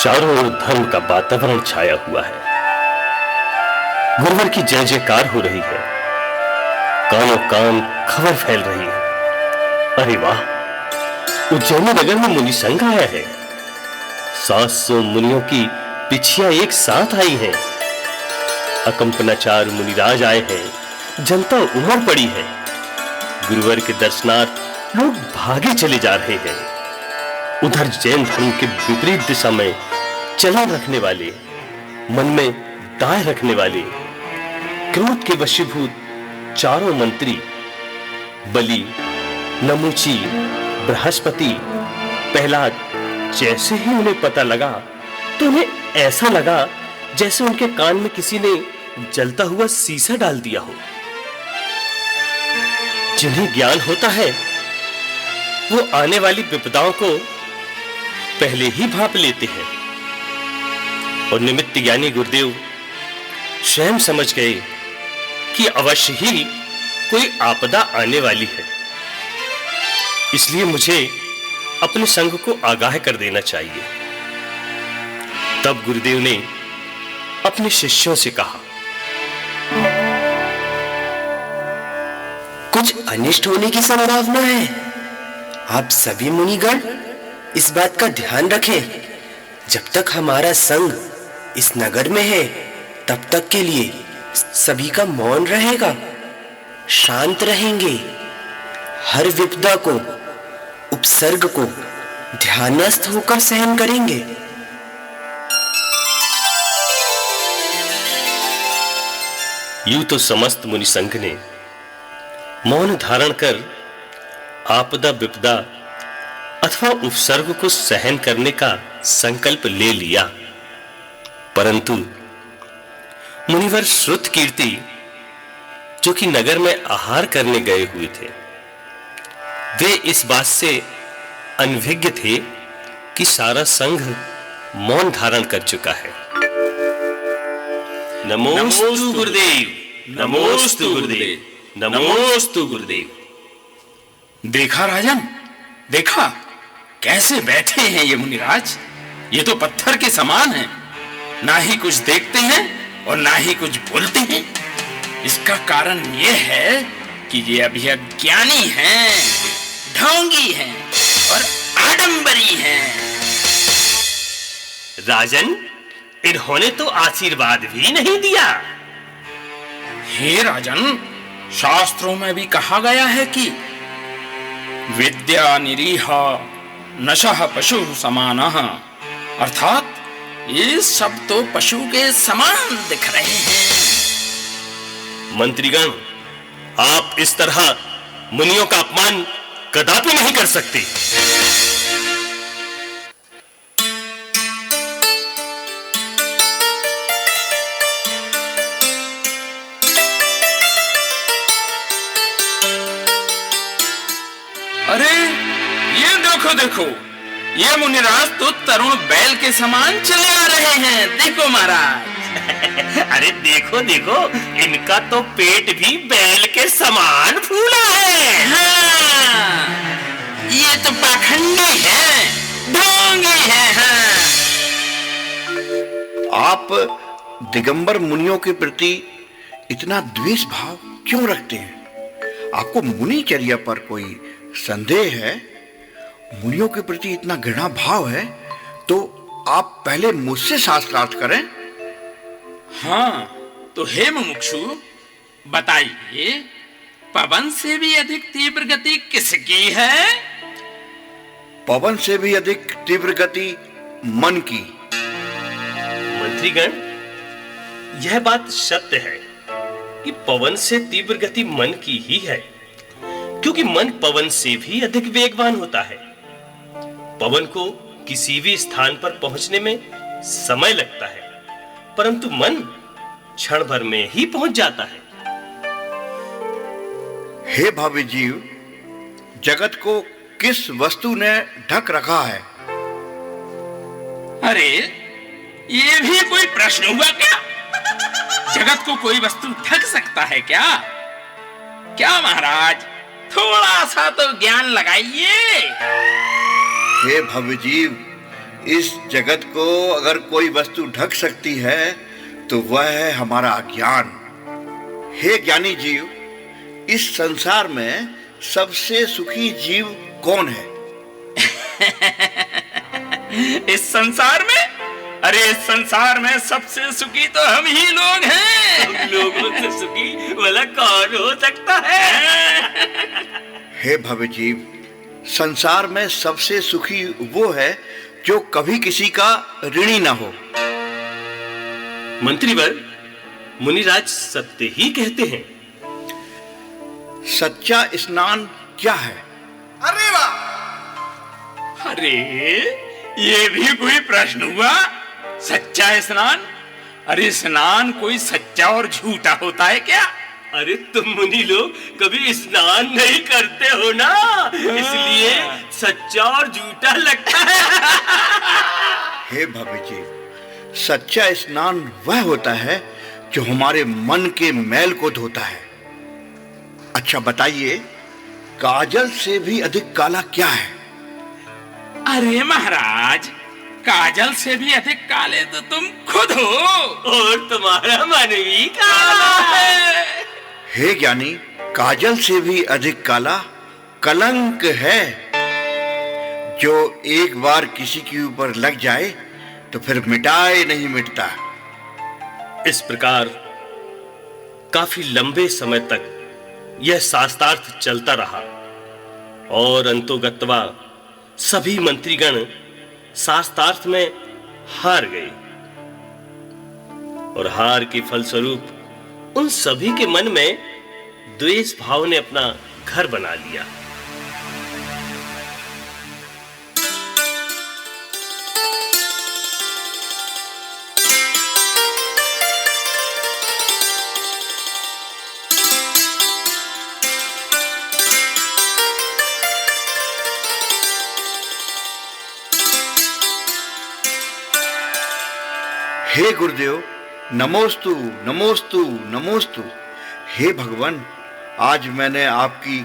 चारों ओर धर्म का वातावरण छाया हुआ है। गुरुवर की जय जयकार हो रही है। कानों कान खबर फैल रही है। अरे वाह, उज्जैनी नगर में मुनि संघ आया है। 700 मुनियों की पिछियां एक साथ आई हैं। अकंपनाचार्य मुनिराज आए हैं। जनता उमड़ पड़ी है। गुरुवर के दर्शनार्थ लोग भागे चले जा रहे हैं। उधर जैन धर्म के विपरीत दिशा में चलन रखने वाले, मन में दाएं रखने वाले, क्रोध के वशीभूत चारों मंत्री बलि, नमूची, बृहस्पति, प्रहलाद, जैसे ही उन्हें पता लगा तो उन्हें ऐसा लगा जैसे उनके कान में किसी ने जलता हुआ शीशा डाल दिया हो। जिन्हें ज्ञान होता है वो आने वाली विपदाओं को पहले ही भांप लेते हैं और निमित्त ज्ञानी गुरुदेव स्वयं समझ गए कि अवश्य ही कोई आपदा आने वाली है। इसलिए मुझे अपने संघ को आगाह कर देना चाहिए। तब गुरुदेव ने अपने शिष्यों से कहा, कुछ अनिष्ट होने की संभावना है। आप सभी मुनिगण इस बात का ध्यान रखें। जब तक हमारा संघ इस नगर में है तब तक के लिए सभी का मौन रहेगा, शांत रहेंगे। हर विपदा को, उपसर्ग को ध्यानस्थ होकर सहन करेंगे। यूं तो समस्त मुनि संघ ने मौन धारण कर आपदा विपदा अथवा उपसर्ग को सहन करने का संकल्प ले लिया, परंतु मुनिवर श्रुत कीर्ति जो कि नगर में आहार करने गए हुए थे, वे इस बात से अनभिज्ञ थे कि सारा संघ मौन धारण कर चुका है। नमोस्तु गुरुदेव, नमोस्तु गुरुदेव, नमोस्तु गुरुदेव। देखा राजन, देखा कैसे बैठे हैं ये मुनिराज। ये तो पत्थर के समान हैं, ना ही कुछ देखते हैं और ना ही कुछ बोलते हैं। इसका कारण ये है कि ये अभी अज्ञानी हैं, ढोंगी हैं और आडंबरी हैं। राजन, इन्होंने तो आशीर्वाद भी नहीं दिया। हे राजन, शास्त्रों में भी कहा गया है कि विद्या निरीह नशः पशु समानः, अर्थात ये सब तो पशु के समान दिख रहे हैं। मंत्रीगण, आप इस तरह मुनियों का अपमान कदापि नहीं कर सकते। अरे ये देखो देखो, ये मुनिराज तो तरुण बैल के समान चले आ रहे हैं। देखो महाराज। अरे देखो देखो, इनका तो पेट भी बैल के समान फूला है। हाँ, ये तो पाखंडी है, ढोंगी है। हाँ। आप दिगंबर मुनियों के प्रति इतना द्वेष भाव क्यों रखते हैं? आपको मुनिचर्या पर कोई संदेह है? मुनियों के प्रति इतना घृणा भाव है तो आप पहले मुझसे शास्त्रार्थ करें। हाँ, तो हे मुमुक्षु, बताइए, पवन से भी अधिक तीव्र गति किसकी है? पवन से भी अधिक तीव्र गति मन की। मंत्रीगण, यह बात सत्य है कि पवन से तीव्र गति मन की ही है, क्योंकि मन पवन से भी अधिक वेगवान होता है। पवन को किसी भी स्थान पर पहुंचने में समय लगता है, परंतु मन क्षण भर में ही पहुंच जाता है। हे भावी जीव, जगत को किस वस्तु ने ढक रखा है? अरे, ये भी कोई प्रश्न हुआ क्या? जगत को कोई वस्तु ढक सकता है क्या? क्या महाराज, थोड़ा सा तो ज्ञान लगाइए। हे भव्य जीव, इस जगत को अगर कोई वस्तु ढक सकती है तो वह है हमारा अज्ञान। हे ज्ञानी जीव, इस संसार में सबसे सुखी जीव कौन है? इस संसार में? अरे, इस संसार में सबसे सुखी तो हम ही लोग हैं। हम लोगों से सुखी भला कौन हो सकता है? हे भव्य जीव, संसार में सबसे सुखी वो है जो कभी किसी का ऋणी ना हो। मंत्रीवर, मुनिराज सत्य ही कहते हैं। सच्चा स्नान क्या है? अरे वाह! अरे, ये भी कोई प्रश्न हुआ? सच्चा स्नान? अरे, स्नान कोई सच्चा और झूठा होता है क्या? अरे, तुम मुनि लोग कभी स्नान नहीं करते हो ना, इसलिए सच्चा और झूठा लगता है। हे भव्य जी, सच्चा स्नान वह होता है जो हमारे मन के मैल को धोता है। अच्छा बताइए, काजल से भी अधिक काला क्या है? अरे महाराज, काजल से भी अधिक काले तो तुम खुद हो, और तुम्हारा मन भी काला है। हे ज्ञानी, काजल से भी अधिक काला कलंक है, जो एक बार किसी के ऊपर लग जाए तो फिर मिटाए नहीं मिटता। इस प्रकार काफी लंबे समय तक यह शास्त्रार्थ चलता रहा और अंतोगत्वा सभी मंत्रीगण शास्त्रार्थ में हार गए और हार के फलस्वरूप उन सभी के मन में द्वेष भाव ने अपना घर बना लिया। हे गुरुदेव, नमोस्तु नमोस्तु नमोस्तु। हे भगवान, आज मैंने आपकी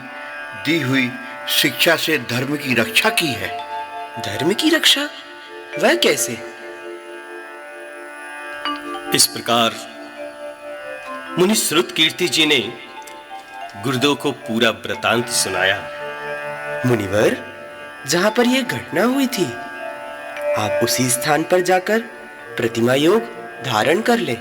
दी हुई शिक्षा से धर्म की रक्षा की है। धर्म की रक्षा? वह कैसे? इस प्रकार मुनि श्रुत कीर्ति जी ने गुरुदेव को पूरा वृतांत सुनाया। मुनिवर, जहां पर यह घटना हुई थी, आप उसी स्थान पर जाकर प्रतिमा योग धारण कर ले।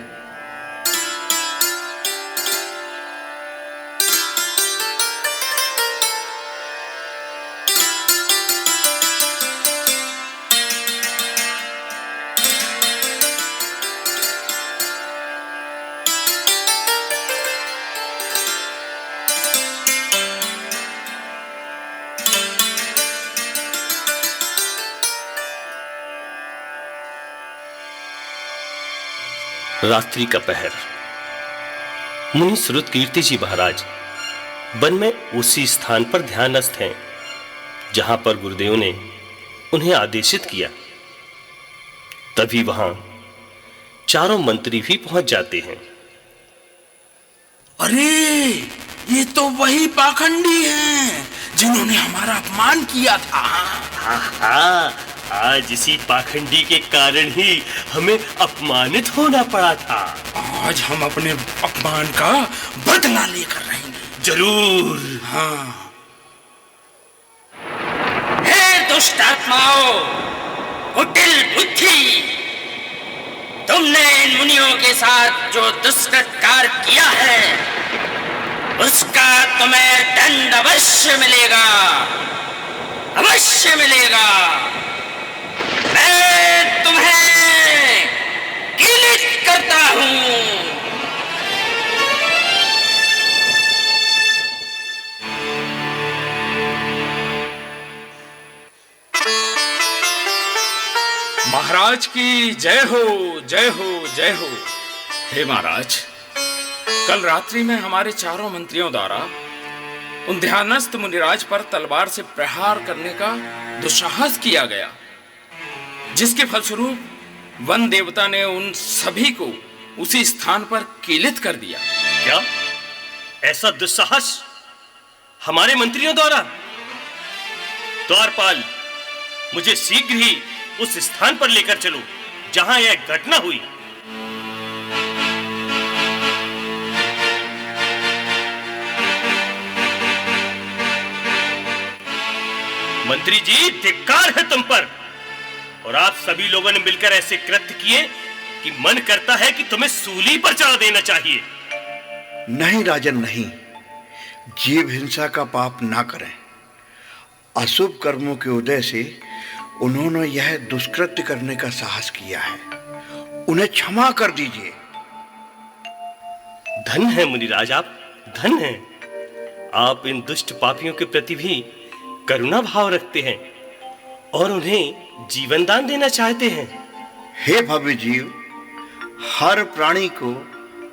रात्रि का पहर। मुनि श्रुत कीर्ति जी महाराज वन में उसी स्थान पर ध्यानस्थ हैं जहां पर गुरुदेव ने उन्हें आदेशित किया। तभी वहां चारों मंत्री भी पहुंच जाते हैं। अरे, ये तो वही पाखंडी हैं जिन्होंने हमारा अपमान किया था। हाँ, आज इसी पाखंडी के कारण ही हमें अपमानित होना पड़ा था। आज हम अपने अपमान का बदला लेकर रहेंगे। जरूर। हाँ। हे दुष्ट आत्माओं, कुटिल बुद्धि, तुमने इन मुनियों के साथ जो दुष्कृत्कार किया है, उसका तुम्हें दंड अवश्य मिलेगा, अवश्य मिलेगा। मैं तुम्हें कीलित करता हूं। महाराज की जय हो, जय हो, जय हो। हे महाराज, कल रात्रि में हमारे चारों मंत्रियों द्वारा उन ध्यानस्थ मुनिराज पर तलवार से प्रहार करने का दुस्साहस किया गया, जिसके फलस्वरूप वन देवता ने उन सभी को उसी स्थान पर कीलित कर दिया। क्या ऐसा दुस्साहस हमारे मंत्रियों द्वारा? द्वारपाल, मुझे शीघ्र ही उस स्थान पर लेकर चलो जहां यह घटना हुई। मंत्री जी, धिक्कार है तुम पर, और आप सभी लोगों ने मिलकर ऐसे कृत्य किए कि मन करता है कि तुम्हें सूली पर चढ़ा देना चाहिए। नहीं राजन, नहीं। जीव हिंसा का पाप ना करें। अशुभ कर्मों के उदय से उन्होंने यह दुष्कृत्य करने का साहस किया है, उन्हें क्षमा कर दीजिए। धन है मुनिराज, आप धन हैं। आप इन दुष्ट पापियों के प्रति भी करुणा भाव रखते हैं और उन्हें जीवन दान देना चाहते हैं। हे भव्य जीव, हर प्राणी को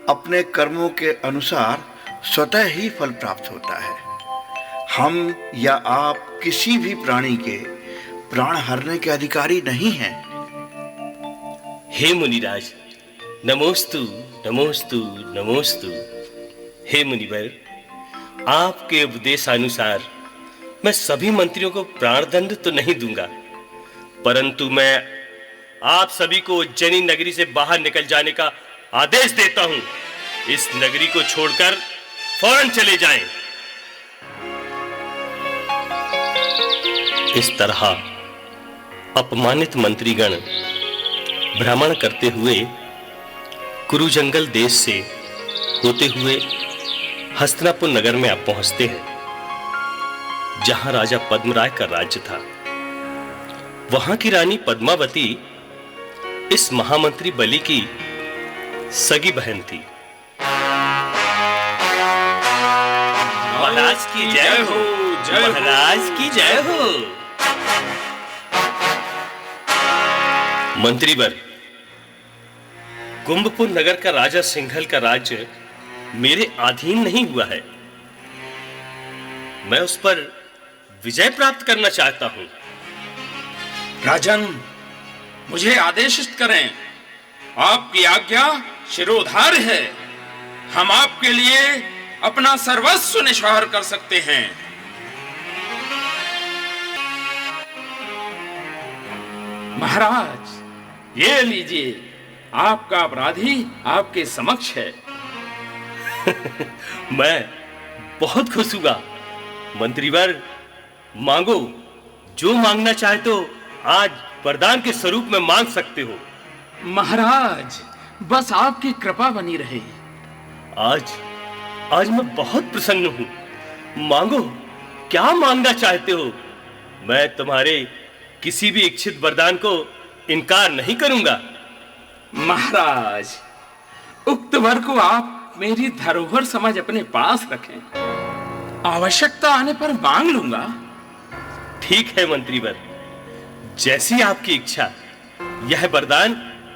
अपने कर्मों के अनुसार स्वतः ही फल प्राप्त होता है। हम या आप किसी भी प्राणी के प्राण हरने के अधिकारी नहीं हैं। हे मुनिराज, नमोस्तु नमोस्तु नमोस्तु। हे मुनिवर, आपके उपदेशानुसार मैं सभी मंत्रियों को प्राणदंड तो नहीं दूंगा, परंतु मैं आप सभी को उज्जैनी नगरी से बाहर निकल जाने का आदेश देता हूं। इस नगरी को छोड़कर फौरन चले जाएं। इस तरह अपमानित मंत्रीगण भ्रमण करते हुए कुरुजंगल देश से होते हुए हस्तिनापुर नगर में आप पहुंचते हैं, जहां राजा पद्मराय का राज्य था। वहां की रानी पद्मावती इस महामंत्री बलि की सगी बहन थी। महाराज की जय हो, महाराज की जय हो। मंत्रीवर, कुंभपुर नगर का राजा सिंघल का राज्य मेरे अधीन नहीं हुआ है। मैं उस पर विजय प्राप्त करना चाहता हूं। राजन, मुझे आदेशित करें। आपकी आज्ञा शिरोधार्य है। हम आपके लिए अपना सर्वस्व निछावर कर सकते हैं। महाराज, ये लीजिए, आपका अपराधी आपके समक्ष है। मैं बहुत खुश हुआ। मंत्रीवर, मांगो, जो मांगना चाहे तो आज वरदान के स्वरूप में मांग सकते हो। महाराज, बस आपकी कृपा बनी रहे। आज मैं बहुत प्रसन्न हूं। मांगो, क्या मांगना चाहते हो? मैं तुम्हारे किसी भी इच्छित वरदान को इनकार नहीं करूंगा। महाराज, उक्त वर को आप मेरी धरोहर समझ अपने पास रखें। आवश्यकता आने पर मांग लूंगा। ठीक है मंत्रीवर, जैसी आपकी इच्छा। यह वरदान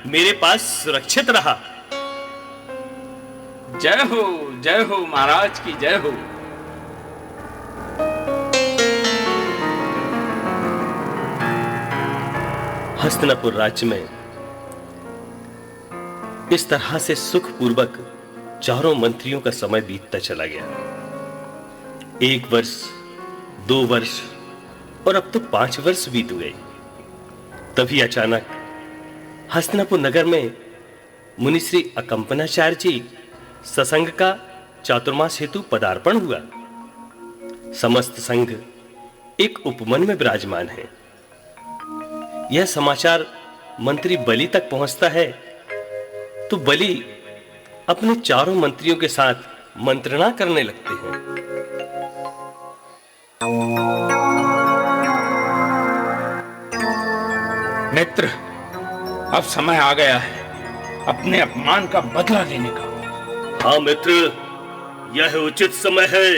मेरे पास सुरक्षित रहा। जय हो महाराज की जय हो। हस्तिनापुर राज्य में इस तरह से सुखपूर्वक चारों मंत्रियों का समय बीतता चला गया। 1 वर्ष 2 वर्ष और अब तो 5 वर्ष बीत गए। तभी अचानक हस्तिनापुर नगर में मुनिश्री अकंपनाचार्य जी ससंग का चातुर्मास हेतु पदार्पण हुआ। समस्त संघ एक उपवन में विराजमान है। यह समाचार मंत्री बलि तक पहुंचता है तो बलि अपने चारों मंत्रियों के साथ मंत्रणा करने लगते हैं। मित्र, अब समय आ गया है अपने अपमान का बदला लेने का। हाँ मित्र, यह उचित समय है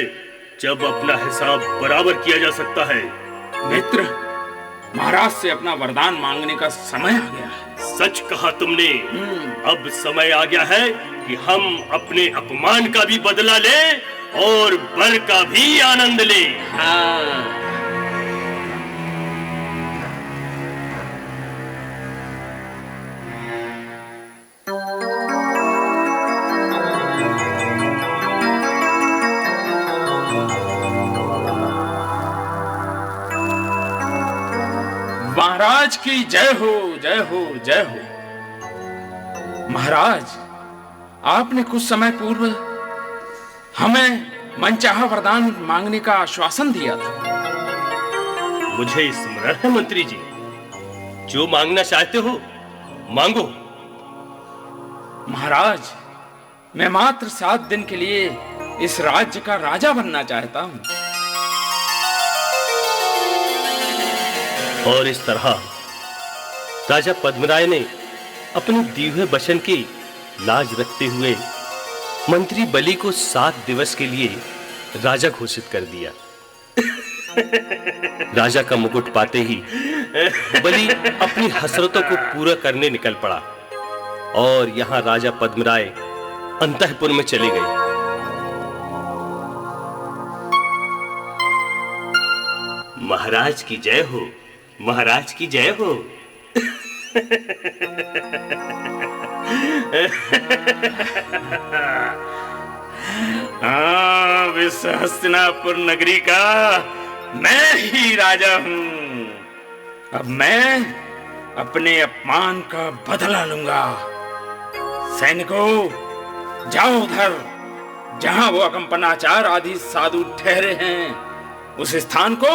जब अपना हिसाब बराबर किया जा सकता है। मित्र, महाराज से अपना वरदान मांगने का समय आ गया है। सच कहा तुमने। अब समय आ गया है कि हम अपने अपमान का भी बदला लें और वर का भी आनंद लें। हाँ। महाराज की जय हो, जय हो, जय हो। महाराज, आपने कुछ समय पूर्व हमें मनचाहा वरदान मांगने का आश्वासन दिया था। मुझे स्मरण है मंत्री जी, जो मांगना चाहते हो मांगो। महाराज, मैं मात्र 7 दिन के लिए इस राज्य का राजा बनना चाहता हूं। और इस तरह राजा पद्मराय ने अपने दिए हुए वचन की लाज रखते हुए मंत्री बलि को 7 दिवस के लिए राजा घोषित कर दिया। राजा का मुकुट पाते ही बलि अपनी हसरतों को पूरा करने निकल पड़ा और यहां राजा पद्मराय अंतःपुर में चले गए। महाराज की जय हो, महाराज की जय हो। हाँ, विश्व हस्तिनापुर नगरी का मैं ही राजा हूं। अब मैं अपने अपमान का बदला लूंगा। सैनिकों, जाओ उधर जहां वो अकंपनाचार्य आदि साधु ठहरे हैं, उस स्थान को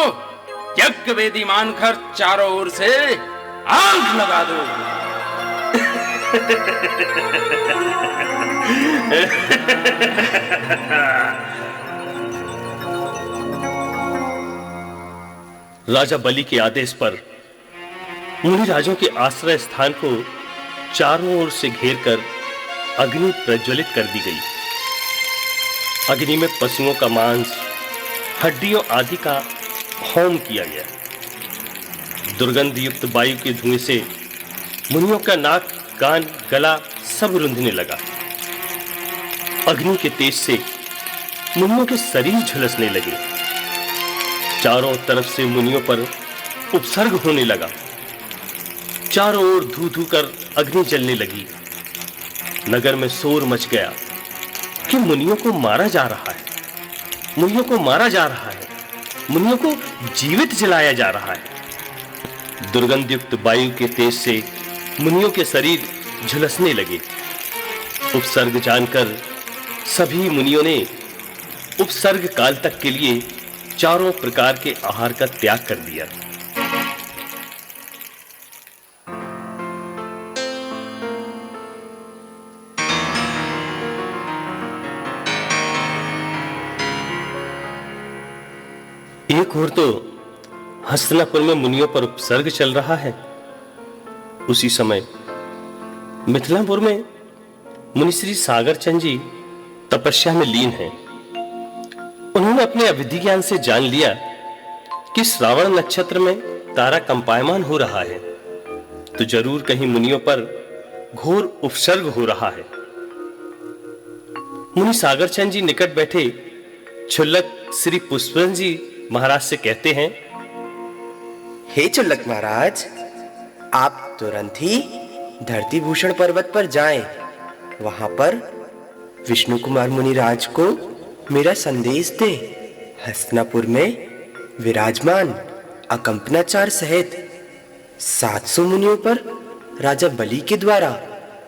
यज्ञ वेदी मानकर चारों ओर से आग लगा दो। राजा बलि के आदेश पर मुनिराजों के आश्रय स्थान को चारों ओर से घेरकर अग्नि प्रज्वलित कर दी गई। अग्नि में पशुओं का मांस, हड्डियों आदि का होम किया गया। दुर्गंध युक्त वायु के धुएं से मुनियों का नाक, कान, गला सब रुंधने लगा। अग्नि के तेज से मुनियों के शरीर झुलसने लगे। चारों तरफ से मुनियों पर उपसर्ग होने लगा। चारों ओर धू धू कर अग्नि जलने लगी। नगर में शोर मच गया कि मुनियों को मारा जा रहा है, मुनियों को मारा जा रहा है, मुनियों को जीवित जलाया जा रहा है। दुर्गंध युक्त वायु के तेज से मुनियों के शरीर झुलसने लगे। उपसर्ग जानकर सभी मुनियों ने उपसर्ग काल तक के लिए चारों प्रकार के आहार का त्याग कर दिया। एक और तो हस्तिनापुर में मुनियों पर उपसर्ग चल रहा है। उसी समय मिथिलापुर में मुनिश्री सागर चंद जी तपस्या में लीन हैं। उन्होंने अपने अविधि ज्ञान से जान लिया कि श्रावण नक्षत्र में तारा कंपायमान हो रहा है, तो जरूर कहीं मुनियों पर घोर उपसर्ग हो रहा है। मुनि सागर चंद जी निकट बैठे छुल्लक श्री पुष्पन जी महाराज से कहते हैं, हे चुल्लक महाराज, आप तुरंत ही धरती भूषण पर्वत पर जाएं। वहां पर विष्णु कुमार मुनिराज को मेरा संदेश दे। हस्तिनापुर में विराजमान अकंपनाचार सहित 700 मुनियों पर राजा बलि के द्वारा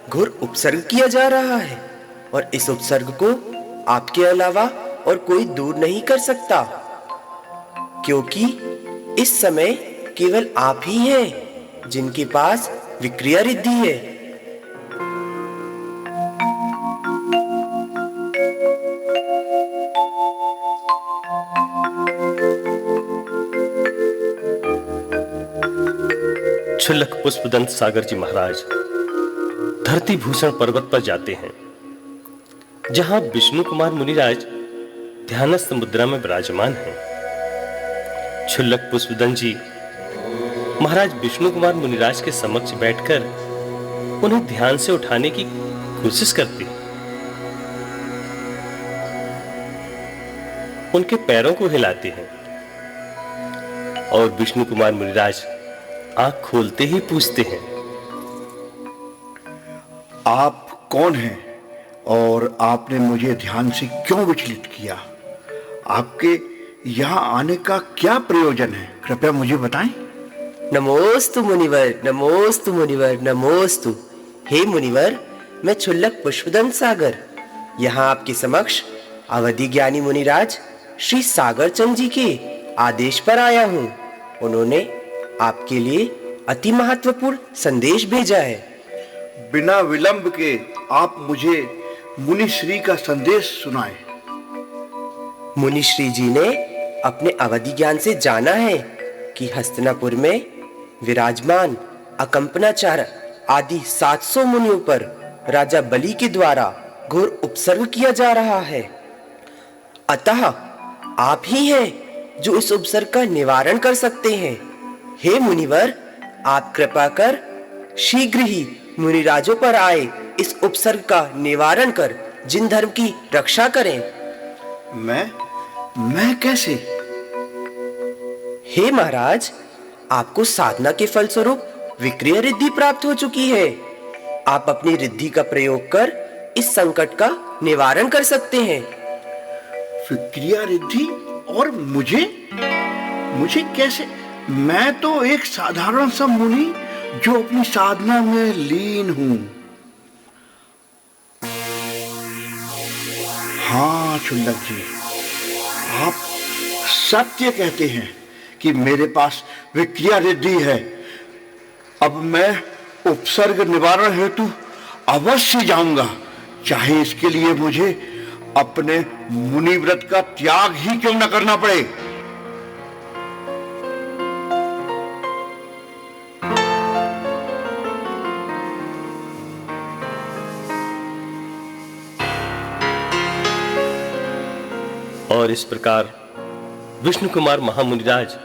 घोर उपसर्ग किया जा रहा है और इस उपसर्ग को आपके अलावा और कोई दूर नहीं कर सकता, क्योंकि इस समय केवल आप ही हैं जिनके पास विक्रिया रिद्धि है। क्षुल्लक पुष्पदंत सागर जी महाराज धरती भूषण पर्वत पर जाते हैं, जहां विष्णु कुमार मुनिराज ध्यानस्थ मुद्रा में विराजमान हैं। क्षुल्लक पुष्पदंत जी महाराज विष्णु कुमार मुनिराज के समक्ष बैठकर उन्हें ध्यान से उठाने की कोशिश करते हैं। उनके पैरों को हिलाते हैं और विष्णु कुमार मुनिराज आंख खोलते ही पूछते हैं, आप कौन हैं और आपने मुझे ध्यान से क्यों विचलित किया? आपके यहाँ आने का क्या प्रयोजन है, कृपया मुझे बताएं। नमोस्तु मुनिवर, नमोस्तु मुनिवर, नमोस्तु। हे मुनिवर, मैं क्षुल्लक पुष्पदंत सागर यहाँ आपके समक्ष अवधि ज्ञानी मुनिराज श्री सागर चंद जी के आदेश पर आया हूँ। उन्होंने आपके लिए अति महत्वपूर्ण संदेश भेजा है। बिना विलंब के आप मुझे मुनि श्री का संदेश सुनाएं। मुनि श्री जी ने अपने अवधि ज्ञान से जाना है कि हस्तिनापुर में विराजमान अकंपनाचार आदि 700 मुनियों पर राजा बलि के द्वारा घोर उपसर्ग किया जा रहा है। अतः आप ही हैं जो इस उपसर्ग का निवारण कर सकते हैं। हे मुनिवर, आप कृपा कर शीघ्र ही मुनिराजों पर आए इस उपसर्ग का निवारण कर जिन धर्म की रक्षा करें। मैं कैसे? हे महाराज, आपको साधना के फलस्वरूप विक्रिया रिद्धि प्राप्त हो चुकी है। आप अपनी रिद्धि का प्रयोग कर इस संकट का निवारण कर सकते हैं। विक्रिया रिद्धि? और मुझे कैसे? मैं तो एक साधारण सा मुनि जो अपनी साधना में लीन हूं। हाँ क्षुल्लक जी, आप सत्य कहते हैं कि मेरे पास विक्रिया रिद्धि है। अब मैं उपसर्ग निवारण हेतु अवश्य जाऊंगा, चाहे इसके लिए मुझे अपने मुनि व्रत का त्याग ही क्यों न करना पड़े। और इस प्रकार विष्णु कुमार महामुनिराज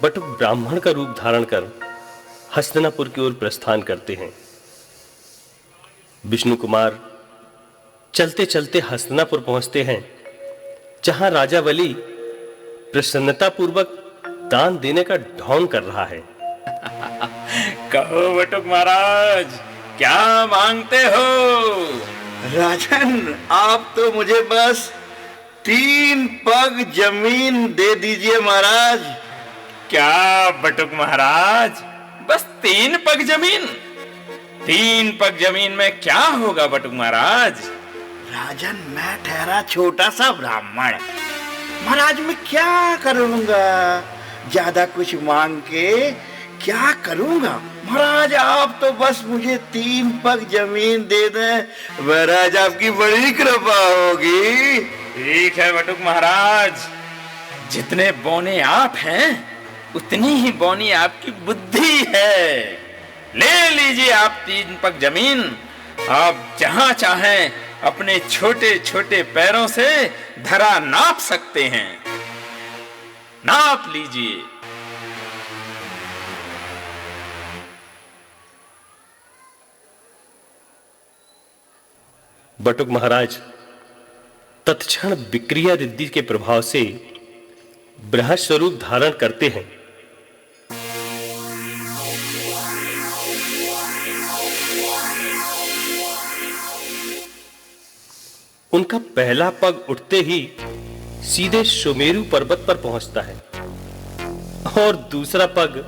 बटुक ब्राह्मण का रूप धारण कर हस्तिनापुर की ओर प्रस्थान करते हैं। विष्णु कुमार चलते चलते हस्तिनापुर पहुंचते हैं, जहां राजा बलि प्रसन्नता पूर्वक दान देने का ढोंग कर रहा है। कहो बटुक महाराज, क्या मांगते हो? राजन, आप तो मुझे बस 3 पग जमीन दे दीजिए महाराज। क्या बटुक महाराज, बस 3 पग जमीन? 3 पग जमीन में क्या होगा बटुक महाराज? राजन, मैं ठहरा छोटा सा ब्राह्मण, महाराज मैं क्या करूंगा? ज्यादा कुछ मांग के क्या करूंगा महाराज? आप तो बस मुझे 3 पग जमीन दे दें, महाराज आपकी बड़ी कृपा होगी। ठीक है बटुक महाराज, जितने बौने आप हैं उतनी ही बौनी आपकी बुद्धि है। ले लीजिए आप 3 पग जमीन। आप जहां चाहें अपने छोटे छोटे पैरों से धरा नाप सकते हैं। नाप लीजिए। बटुक महाराज तत्क्षण विक्रिया रिद्धि के प्रभाव से बृहद स्वरूप धारण करते हैं। उनका पहला पग उठते ही सीधे सुमेरु पर्वत पर पहुंचता है। और दूसरा पग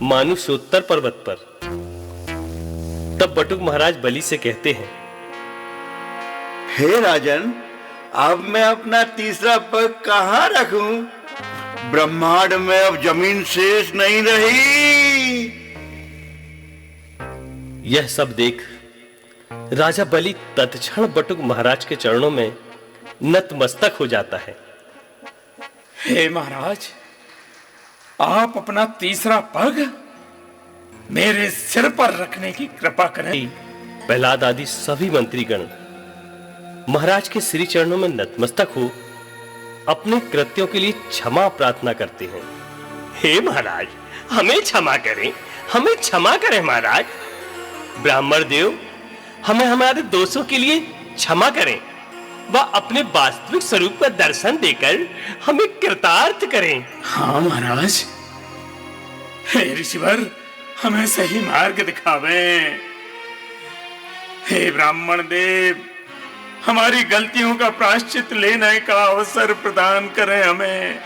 मानुषोत्तर पर्वत पर। तब बटुक महाराज बलि से कहते हैं, हे राजन, अब मैं अपना तीसरा पग कहाँ रखूं? ब्रह्मांड में अब जमीन शेष नहीं रही। यह सब देख राजा बलि तत्क्षण बटुक महाराज के चरणों में नतमस्तक हो जाता है। हे महाराज, आप अपना तीसरा पग मेरे सिर पर रखने की कृपा करें। प्रहलाद आदि सभी मंत्रीगण महाराज के श्री चरणों में नतमस्तक हो अपने कृत्यों के लिए क्षमा प्रार्थना करते हैं। हे महाराज, हमें क्षमा करें, हमें क्षमा करें महाराज। ब्राह्मण देव, हमें हमारे दोषों के लिए क्षमा करें व अपने वास्तविक स्वरूप का दर्शन देकर हमें कृतार्थ करें। हाँ महाराज, हे ऋषिवर, हमें सही मार्ग दिखावें। हे ब्राह्मण देव, हमारी गलतियों का प्रायश्चित लेने का अवसर प्रदान करें हमें।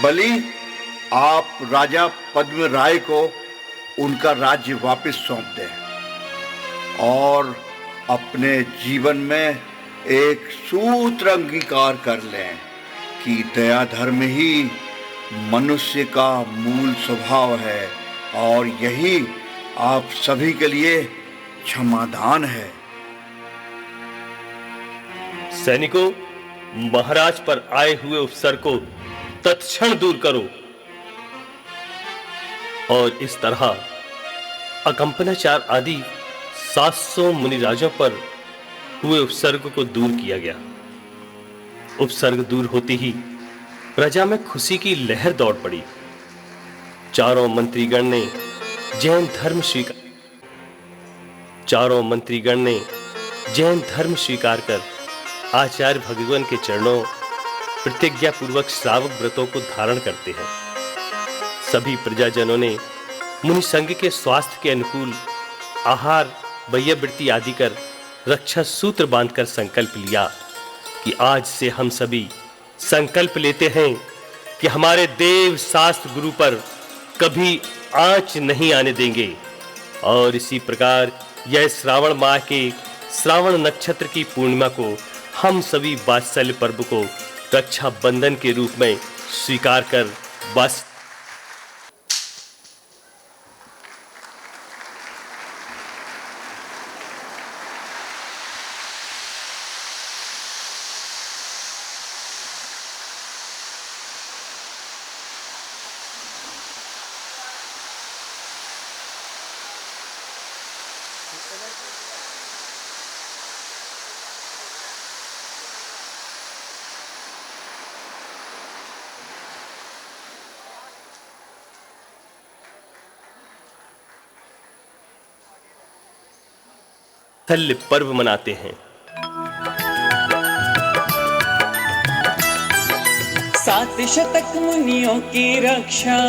बलि, आप राजा पद्म राय को उनका राज्य वापस सौंप दें और अपने जीवन में एक सूत्र अंगीकार कर लें कि दया धर्म ही मनुष्य का मूल स्वभाव है और यही आप सभी के लिए क्षमादान है। सैनिकों, महाराज पर आए हुए उपसर को तत्क्षण दूर करो। और इस तरह अकंपनाचार आदि 700 मुनिराजों पर हुए उपसर्ग को दूर किया गया। उपसर्ग दूर होते ही प्रजा में खुशी की लहर दौड़ पड़ी। चारों मंत्रीगण ने जैन धर्म स्वीकार कर आचार्य भगवान के चरणों प्रतिज्ञा पूर्वक श्रावक व्रतों को धारण करते हैं। सभी प्रजाजनों ने मुनि संघ के स्वास्थ्य के अनुकूल आहार, वैयवृत्ति आदि कर रक्षा सूत्र बांधकर संकल्प लिया कि आज से हम सभी संकल्प लेते हैं कि हमारे देव शास्त्र गुरु पर कभी आंच नहीं आने देंगे। और इसी प्रकार यह श्रावण माह के श्रावण नक्षत्र की पूर्णिमा को हम सभी वात्सल्य पर्व को रक्षा बंधन के रूप में स्वीकार कर बस थल्य पर्व मनाते हैं। सात शतक मुनियों की रक्षा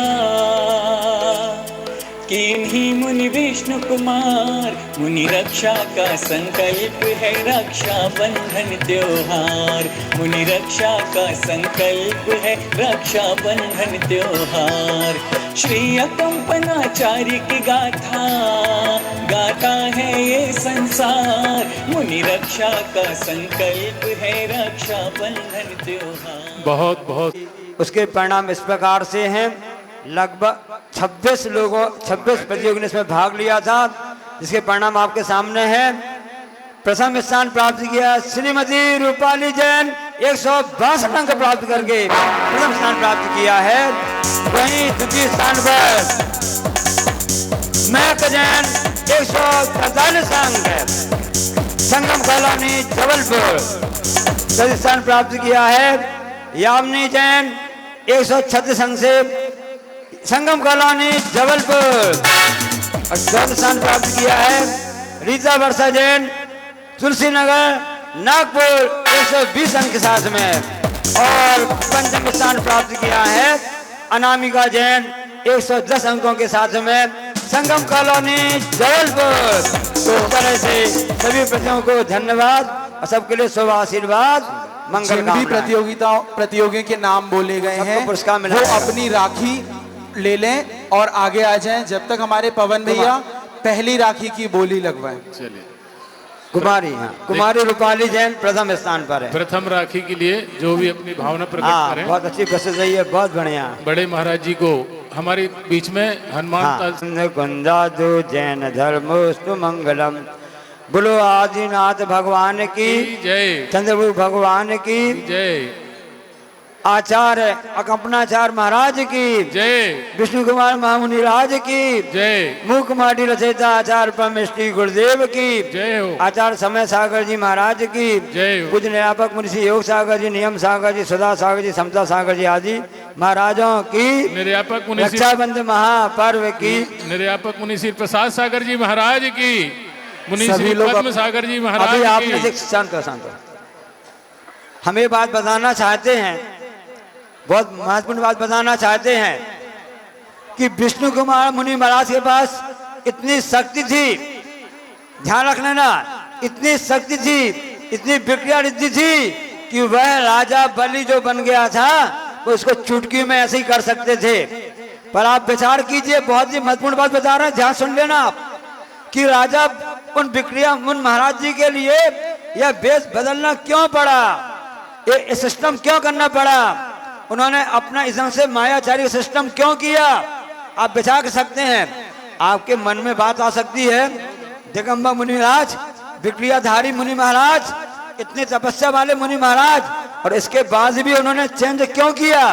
किन्हीं मुनि विष्णु कुमार। मुनि रक्षा का संकल्प है रक्षा बंधन त्योहार। मुनि रक्षा का संकल्प है रक्षा बंधन त्योहार। श्री अकंपनाचार्य की गाथा गाता है ये संसार। मुनि रक्षा का संकल्प है रक्षा बंधन त्योहार। बहुत बहुत उसके परिणाम इस प्रकार से हैं। लगभग 26 प्रतियोगी ने इसमें भाग लिया था, जिसके परिणाम आपके सामने हैं। प्रथम स्थान प्राप्त किया श्रीमती रूपाली जैन 162 अंक प्राप्त करके प्रथम स्थान प्राप्त किया है। वहीं द्वितीय स्थान पर महक जैन 143 अंक, संगम कॉलोनी जबलपुर तृतीय स्थान प्राप्त किया है। यामिनी जैन 136 अंक से संगम कॉलोनी जबलपुर और चौथा स्थान प्राप्त किया है। रीता वर्षा जैन तुलसी नगर नागपुर 120 अंक के साथ में। और पंचम स्थान प्राप्त किया है अनामिका जैन 110 अंकों के साथ में संगम कॉलोनी जबलपुर। तो इस तरह से सभी प्रतियोगियों को धन्यवाद और सबके लिए शुभ आशीर्वाद मंगल जिन भी प्रतियोगियों के नाम बोले गए हैं पुरस्कार मिला वो अपनी राखी ले लें और आगे आ जाएं जब तक हमारे पवन भैया पहली राखी की बोली लगवाएं। चलिए कुमारी, हाँ कुमारी रूपाली जैन प्रथम स्थान पर है। प्रथम राखी के लिए जो भी अपनी भावना प्रकट करें। बहुत अच्छी कोशिश रही है, बहुत बढ़िया। बड़े महाराज जी को हमारे बीच में हनुमान कुंदादु जैन धर्मोस्तु मंगलम। बोलो आदिनाथ भगवान की जय, चंद्रभू भगवान की जय, आचार्य अकंपनाचार्य महाराज की जय, विष्णु कुमार महामुनि राज की जय, मूक माटी रचयिता आचार्य परमेश्वरी गुरुदेव की जय हो, आचार्य समय सागर जी महाराज की जय हो, पूज्य नियापक मुंशी योग सागर जी, नियम सागर जी, सुधा सागर जी, समता सागर जी आदि महाराजों की, निर्यापक मुनि रक्षाबंधन महापर्व की, निर्यापक मुनि श्री प्रसाद सागर जी महाराज की, मुनि श्री पद्म सागर जी महाराज अभी की। आपने शांत हम ये बात बताना चाहते हैं, बहुत महत्वपूर्ण बात बताना चाहते हैं कि विष्णु कुमार मुनि महाराज के पास इतनी शक्ति थी, ध्यान रख लेना, इतनी शक्ति थी, इतनी विक्रिया रिद्धि थी कि वह राजा बलि जो बन गया था वो उसको चुटकी में ऐसे ही कर सकते थे। पर आप विचार कीजिए, बहुत ही महत्वपूर्ण बात बता रहे हैं, ध्यान सुन लेना आप, कि राजा उन विक्रिया उन महाराज जी के लिए यह वेश बदलना क्यों पड़ा, ये सिस्टम क्यों करना पड़ा, उन्होंने अपना इस ढंग से मायाचारी सिस्टम क्यों किया। आप विचार कर सकते हैं, आपके मन में बात आ सकती है, दिगंबर मुनिराज, विक्रियाधारी मुनि महाराज, इतने तपस्या वाले मुनि महाराज, और इसके बाद भी उन्होंने चेंज क्यों किया,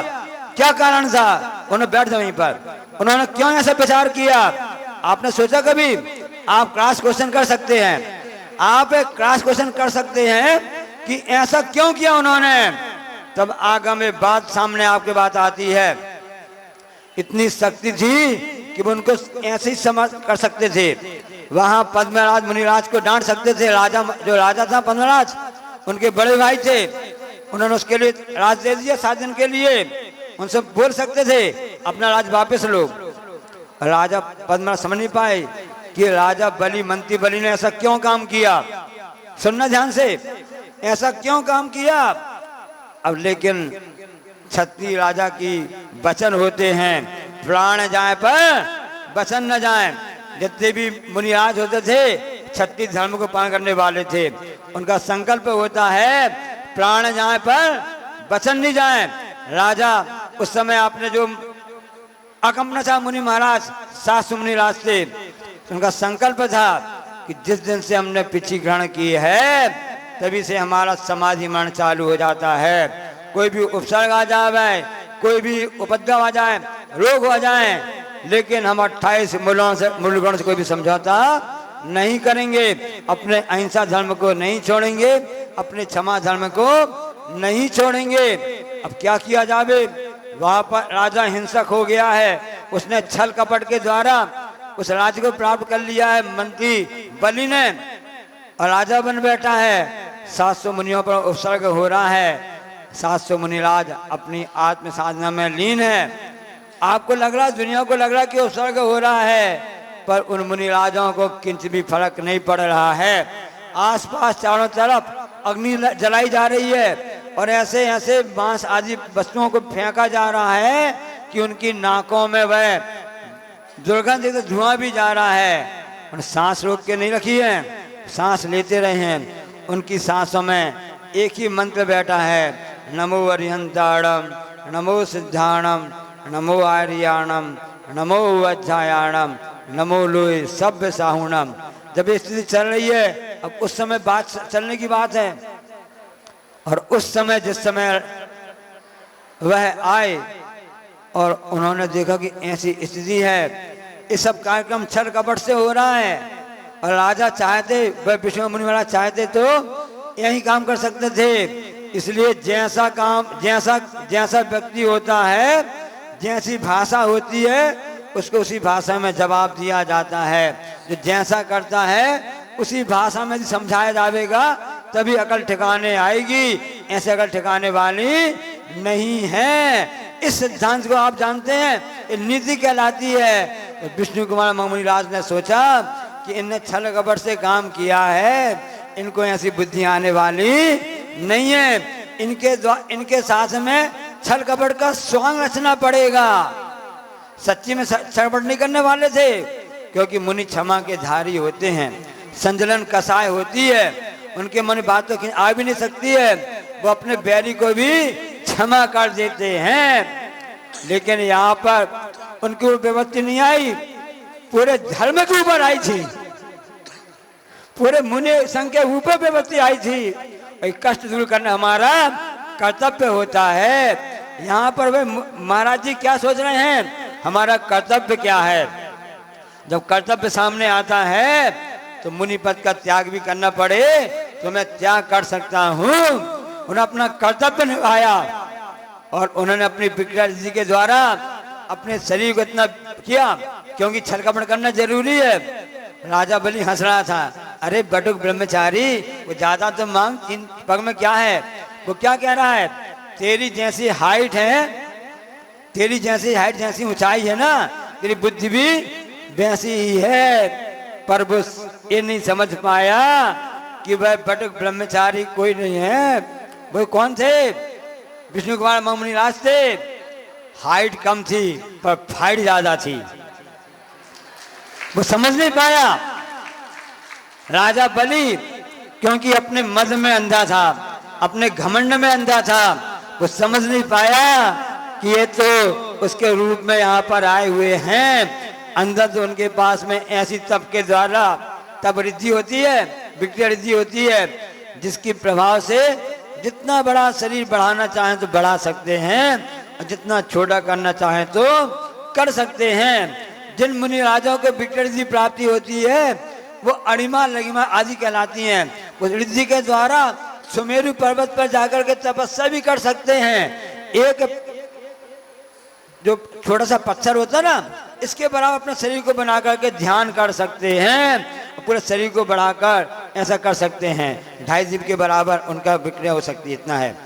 क्या कारण था, उन्होंने बैठ जाए वहीं पर, उन्होंने क्यों ऐसा विचार किया। आपने सोचा कभी? आप क्रॉस क्वेश्चन कर सकते हैं, आप एक क्रॉस क्वेश्चन कर सकते हैं कि ऐसा क्यों किया उन्होंने। तब आगे में बात सामने आपके बात आती है, इतनी शक्ति थी कि वो उनको ऐसे ही समझ कर सकते थे। वहां पद्मराज मुनिराज को डांट सकते थे, राजा जो राजा था पद्मराज, उनके बड़े भाई थे, उन्होंने उसके लिए राज दे दिया 7 दिन के लिए, उनसे बोल सकते थे अपना राज वापस लो। राजा पद्मराज समझ नहीं पाए कि राजा बलि, मंत्री बलि ने ऐसा क्यों काम किया। सुनना ध्यान से, ऐसा क्यों काम किया। अब लेकिन क्षत्रिय राजा की वचन होते हैं, प्राण जाए पर वचन न जाए। जितने भी मुनिराज होते थे क्षत्रिय धर्म को पालन करने वाले थे, उनका संकल्प होता है प्राण जाए पर वचन नहीं जाए। राजा उस समय आपने जो अकंपनाचार्य मुनि महाराज 700 मुनिराज थे, उनका संकल्प था कि जिस दिन से हमने पिछी ग्रहण की है तभी से हमारा समाधि मरण चालू हो जाता है। कोई भी उपसर्ग आ जाए, कोई भी उपद्रव आ जाए, रोग हो जाए, लेकिन हम 28 मूलगुण से कोई भी समझौता नहीं करेंगे, अपने अहिंसा धर्म को नहीं छोड़ेंगे, अपने क्षमा धर्म को नहीं छोड़ेंगे। अब क्या किया जावे, वहां पर राजा हिंसक हो गया है, उसने छल कपट के द्वारा उस राज्य को प्राप्त कर लिया है मंत्री बलि ने, और राजा बन बैठा है। 700 मुनियों पर उपसर्ग हो रहा है, 700 मुनिराज अपनी आत्म साधना में लीन है। आपको लग रहा है, दुनिया को लग रहा है कि उपसर्ग हो रहा है, पर उन मुनिराजों को किंच भी फर्क नहीं पड़ रहा है। आसपास चारों तरफ अग्नि जलाई जा रही है और ऐसे ऐसे बांस आदि वस्तुओं को फेंका जा रहा है कि उनकी नाकों में वह दुर्गंध से धुआं भी जा रहा है। और सांस रोक के नहीं रखी है, सांस लेते रहे हैं। उनकी सांसों में एक ही मंत्र बैठा है, नमो अरिहंताणम, नमो सिद्धाणम, नमो आर्याणम, नमो वज्रायाणम, नमो लोय सभ्य साहुणम। जब ये स्थिति चल रही है, अब उस समय बात चलने की बात है, और उस समय जिस समय वह आए और उन्होंने देखा कि ऐसी स्थिति है, ये सब कार्यक्रम छल कपट से हो रहा है, और राजा चाहते, वह विष्णु मुनि महाराज चाहते तो यही काम कर सकते थे। इसलिए जैसा काम जैसा व्यक्ति होता है, जैसी भाषा होती है, उसको उसी भाषा में जवाब दिया जाता है। जो जैसा करता है उसी भाषा में समझाया जाएगा, तभी अकल ठिकाने आएगी। ऐसे अकल ठिकाने वाली नहीं है। इस सिद्धांत को आप जानते हैं, ये नीति कहलाती है। तो विष्णु कुमार मुनिराज ने सोचा कि इनने छल कपट से काम किया है, इनको ऐसी बुद्धि आने वाली नहीं है, इनके साथ में छल कपट का स्वांग रचना पड़ेगा। सच्ची में छल कपट नहीं करने वाले थे, क्योंकि मुनि क्षमा के धारी होते हैं, संजलन कसाय होती है, उनके मन बात तो आ भी नहीं सकती है, वो अपने बैरी को भी क्षमा कर देते हैं। लेकिन यहाँ पर उनकी विपत्ति नहीं आई, पूरे धर्म के ऊपर आई थी, पूरे मुनि संघ के ऊपर विपत्ति आई थी। कष्ट दूर करना हमारा कर्तव्य होता है। यहाँ पर वे महाराज जी क्या सोच रहे हैं, हमारा कर्तव्य क्या है। जब कर्तव्य सामने आता है तो मुनि पद का त्याग भी करना पड़े तो मैं त्याग कर सकता हूँ। उन्होंने अपना कर्तव्य निभाया और उन्होंने अपनी विक्रिया जी के द्वारा अपने शरीर को इतना किया, क्योंकि छल कपट करना जरूरी है। राजा बलि हंस रहा था, अरे बटुक ब्रह्मचारी, वो ज्यादा तो मांग, 3 पग में क्या है। वो क्या कह रहा है, तेरी जैसी हाइट है, तेरी जैसी हाइट जैसी ऊंचाई है ना, तेरी बुद्धि भी वैसी ही है। पर वो ये नहीं समझ पाया कि वह बटुक ब्रह्मचारी कोई नहीं है। वो कौन थे, विष्णु कुमार मुनिराज थे। हाइट कम थी पर फाइट ज्यादा थी, वो समझ नहीं पाया। राजा बलि क्योंकि अपने मद में अंधा था, अपने घमंड में अंधा था, वो समझ नहीं पाया कि ये तो उसके रूप में यहाँ पर आए हुए हैं। अंदर तो उनके पास में ऐसी तप के द्वारा तब रिद्धि होती है, विक्रिया रिद्धि होती है, जिसकी प्रभाव से जितना बड़ा शरीर बढ़ाना चाहें तो बढ़ा सकते हैं और जितना छोटा करना चाहें तो कर सकते हैं। जिन मुनि राजाओं को विक्रिया रिद्धि प्राप्ति होती है वो अणिमा लगिमा आदि कहलाती हैं। उस रिद्धि के द्वारा सुमेरु पर्वत पर जाकर के तपस्या भी कर सकते हैं। एक जो छोटा सा पत्थर होता है ना, इसके बराबर अपने शरीर को बना करके ध्यान कर सकते हैं, पूरे शरीर को बढ़ाकर ऐसा कर सकते हैं। 2.5 जीव के बराबर उनका विक्रिया हो सकती है, इतना है।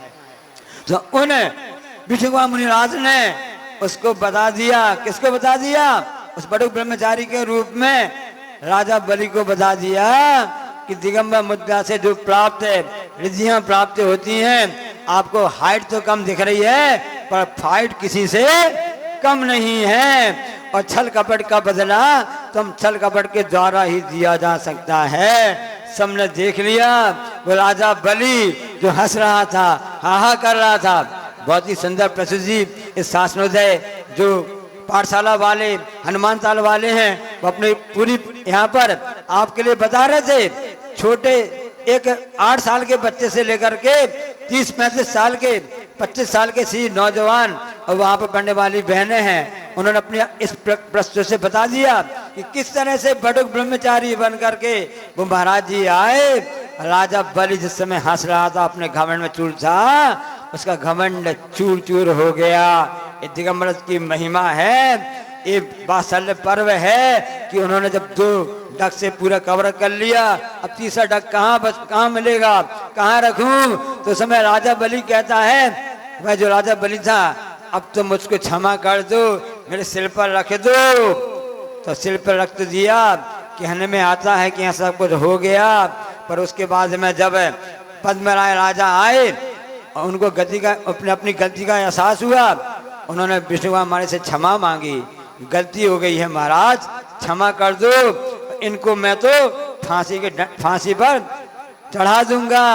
तो उन विष्णु कुमार मुनिराज ने उसको बता दिया, किसको बता दिया, उस बटुक ब्रह्मचारी के रूप में राजा बलि को बता दिया कि दिगंबर मुद्रा से जो प्राप्त है रिद्धियां प्राप्त होती हैं। आपको हाइट तो कम दिख रही है पर फाइट किसी से कम नहीं है, और छल कपट का बदला तुम छल कपट के द्वारा ही दिया जा सकता है। सबने देख लिया, वो राजा बलि जो हंस रहा था, हाहा कर रहा था। बहुत ही सुंदर प्रसिद्ध जी इस शासनोदय जो पाठशाला वाले हनुमान ताल वाले हैं, वो अपने पूरी यहाँ पर आपके लिए बता रहे थे। छोटे एक 8 साल के बच्चे से लेकर के 30-35 साल के 25 साल के सी नौजवान और वहाँ पर पढ़ने वाली बहनें हैं, उन्होंने अपने इस प्रस्तुत से बता दिया कि किस तरह से बटुक ब्रह्मचारी बन करके वो महाराज जी आए। राजा बलि जिस समय हंस रहा था, अपने घमंड में चूर था, उसका घमंड चूर चूर हो गया। ये दिगंबर की महिमा है, ये वात्सल्य पर्व है कि उन्होंने जब 2 डग से पूरा कवर कर लिया, अब तीसरा डग कहाँ मिलेगा, कहाँ रखूं। तो समय राजा बलि कहता है, मैं जो राजा बलि था, अब तो मुझको क्षमा कर दो, मेरे सिर पर रख दो। तो सिर पर रख तो दिया, कहने में आता है कि ऐसा कुछ हो गया। पर उसके बाद में जब पद्मराय राजा आए, उनको अपनी गलती का एहसास हुआ, उन्होंने विष्णु महाराज से क्षमा मांगी, गलती हो गई है महाराज, क्षमा कर दो, इनको मैं तो फांसी पर चढ़ा दूंगा,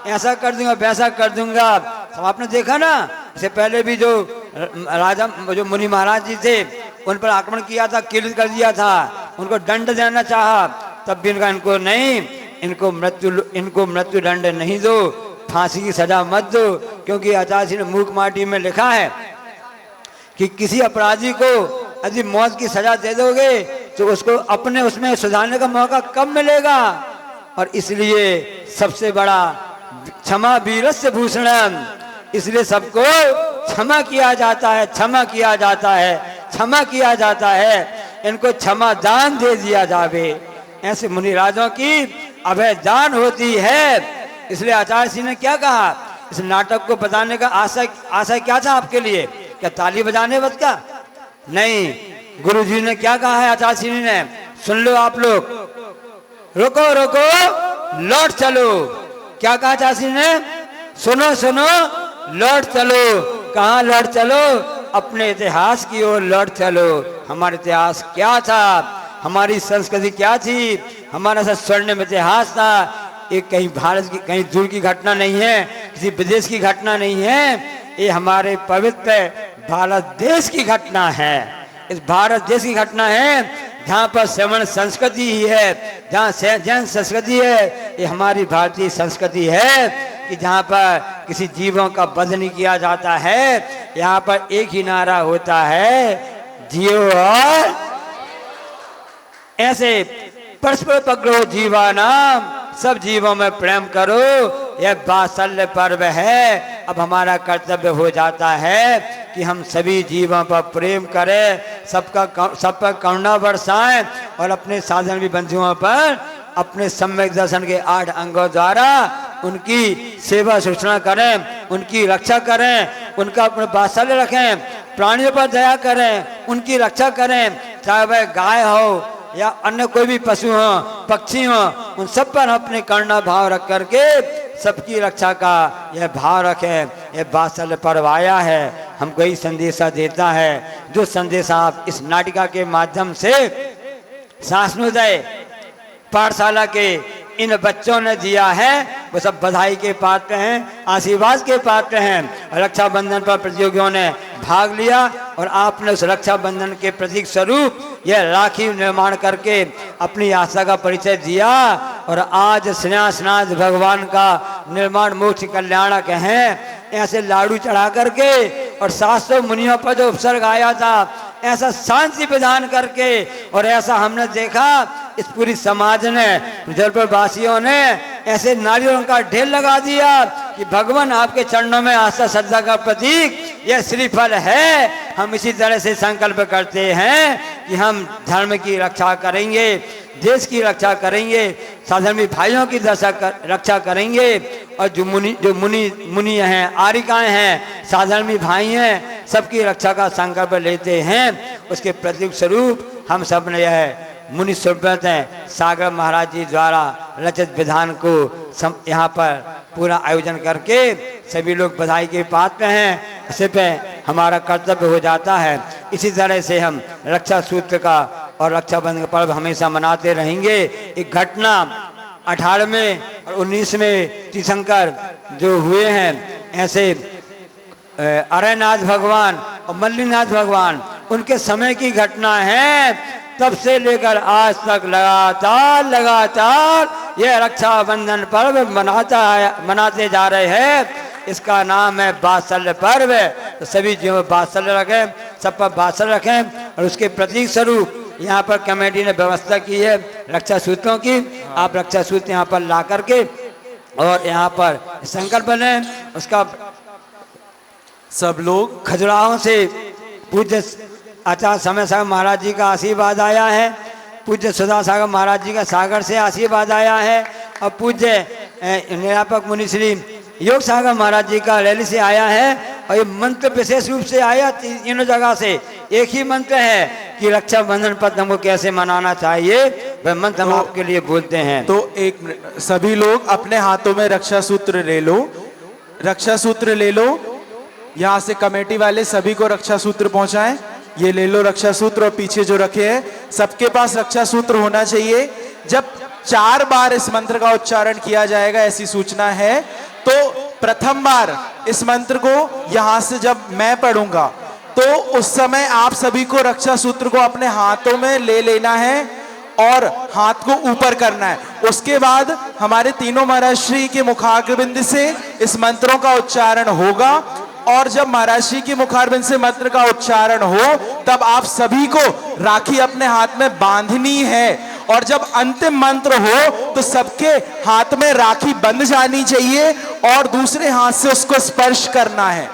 ऐसा कर दूंगा, वैसा कर दूंगा। तो आपने देखा ना, इससे पहले भी जो राजा जो मुनि महाराज जी थे, उन पर आक्रमण किया था, किल कर दिया था, उनको दंड देना चाहा, तब भी इनको नहीं, इनको मृत्यु दंड नहीं दो, फांसी की सजा मत दो। क्योंकि आचार्य जी ने मूक माटी में लिखा है कि किसी अपराधी को यदि मौत की सजा दे दोगे तो उसको अपने उसमें सुधारने का मौका कब मिलेगा। और इसलिए सबसे बड़ा क्षमा वीरस्य भूषणम, इसलिए सबको क्षमा किया जाता है, क्षमा किया जाता है, क्षमा किया जाता है। इनको क्षमा दान दे दिया जावे, ऐसे मुनिराजों की अभय दान होती है। इसलिए आचार्य जी ने क्या कहा, इस नाटक को बताने का आशय क्या था आपके लिए, क्या ताली बजाने बस का नहीं। गुरु जी ने क्या कहा है, आचार्य ने, सुन लो आप लोग। रुको रुको लौट चलो। क्या कहा आचार्य ने? सुनो सुनो लौट चलो। कहाँ लौट चलो? अपने इतिहास की ओर लौट चलो। हमारा इतिहास क्या था, हमारी संस्कृति क्या थी, हमारा सब स्वर्णिम इतिहास था। ये कहीं भारत की कहीं दूर की घटना नहीं है, किसी विदेश की घटना नहीं है, ये हमारे पवित्र भारत देश की घटना है। इस भारत देश की घटना है जहाँ पर श्रवण संस्कृति ही है, जहाँ जैन संस्कृति है। ये हमारी भारतीय संस्कृति है कि जहाँ पर किसी जीवों का वध नहीं किया जाता है। यहाँ पर एक ही नारा होता है, जियो और ऐसे परस्पर पकड़ो जीवानाम, सब जीवों में प्रेम करो। यह वात्सल्य पर्व है। अब हमारा कर्तव्य हो जाता है कि हम सभी जीवों पर प्रेम करें, सब पर करुणा बरसाएं और अपने साधन बंधुओं पर अपने सम्यक दर्शन के 8 अंगों द्वारा उनकी सेवा सूचना करें, उनकी रक्षा करें, उनका अपने वात्सल्य रखें, प्राणियों पर दया करें, उनकी रक्षा करें, चाहे वह गाय हो या अन्य कोई भी पशु हो, पक्षी हो, उन सब पर अपने करुणा भाव रख करके सबकी रक्षा का यह भाव रखें। यह वात्सल्य पर्व आया है, हमको यही संदेशा देता है। जो संदेशा आप इस नाटिका के माध्यम से शासनोदय पाठशाला के इन बच्चों ने दिया है, वो सब बधाई के पात्र हैं, आशीर्वाद के पात्र हैं। रक्षाबंधन पर प्रतियोगियों ने भाग लिया और आपने उस रक्षाबंधन के प्रतीक स्वरूप यह राखी निर्माण करके अपनी आस्था का परिचय दिया। और आज स्नेहासनाथ भगवान का निर्माण मोक्ष कल्याणक है। ऐसे लाडू चढ़ा करके और 700 मुनियों पर जो उपसर्ग आया था, ऐसा शांति प्रदान करके, और ऐसा हमने देखा इस पूरी समाज ने, जलपुर वासियों ने ऐसे नारियों का ढेर लगा दिया कि भगवान आपके चरणों में आस्था श्रद्धा का प्रतीक यह श्रीफल है। हम इसी तरह से संकल्प करते हैं कि हम धर्म की रक्षा करेंगे, देश की रक्षा करेंगे, साधर्मी भाइयों की रक्षा करेंगे। और जो मुनि हैं, आरिकाएं हैं, साधर्मी भाई हैं, सबकी रक्षा का संकल्प लेते हैं। उसके प्रतीक स्वरूप हम सब ने यह मुनि सुब्रत हैं सागर महाराज जी द्वारा रचित विधान को यहाँ पर पूरा आयोजन करके सभी लोग बधाई के पात्र हैं। इसे पे हमारा कर्तव्य हो जाता है। इसी तरह से हम रक्षा सूत्र का और रक्षाबंधन का पर्व हमेशा मनाते रहेंगे। एक घटना 18वें और 19वें तीर्थंकर जो हुए हैं, ऐसे अरयनाथ भगवान और मल्लीनाथ भगवान, उनके समय की घटना है। तब से लेकर आज तक लगातार यह रक्षाबंधन पर्व मनाते जा रहे हैं। इसका नाम है वात्सल्य पर्व। तो सभी जो वात्सल्य रखें, सब पर वात्सल्य रखें। और उसके प्रतीक स्वरूप यहाँ पर कमेटी ने व्यवस्था की है रक्षा सूत्रों की। आप रक्षा सूत्र यहाँ पर ला करके और यहाँ पर संकल्प लें। उसका सब लोग खजुराहों से पूज्य आचार्य समय सागर महाराज जी का आशीर्वाद आया है, पूज्य सुधा सागर महाराज जी का सागर से आशीर्वाद आया है, और पूज्य निरापक मुनि श्री योग सागर महाराज जी का रैली से आया है। और ये मंत्र विशेष रूप से आया तीनों जगह से। एक ही मंत्र है कि रक्षाबंधन पर हमको कैसे मनाना चाहिए, वह मंत्र हम आपके लिए बोलते हैं। तो एक सभी लोग अपने हाथों में रक्षा सूत्र ले लो, रक्षा सूत्र ले लो। यहाँ से कमेटी वाले सभी को रक्षा सूत्र पहुंचाएं। ये ले लो रक्षा सूत्र, और पीछे जो रखे हैं सबके पास रक्षा सूत्र होना चाहिए। जब 4 बार इस मंत्र का उच्चारण किया जाएगा, ऐसी सूचना है, तो प्रथम बार इस मंत्र को यहां से जब मैं पढ़ूंगा तो उस समय आप सभी को रक्षा सूत्र को अपने हाथों में ले लेना है और हाथ को ऊपर करना है। उसके बाद हमारे तीनों महाराज श्री के मुखारबिंद से इस मंत्रों का उच्चारण होगा। और जब महाराज श्री की मुखारबिंद से मंत्र का उच्चारण हो, तब आप सभी को राखी अपने हाथ में बांधनी है। और जब अंतिम मंत्र हो तो सबके हाथ में राखी बंध जानी चाहिए और दूसरे हाथ से उसको स्पर्श करना है।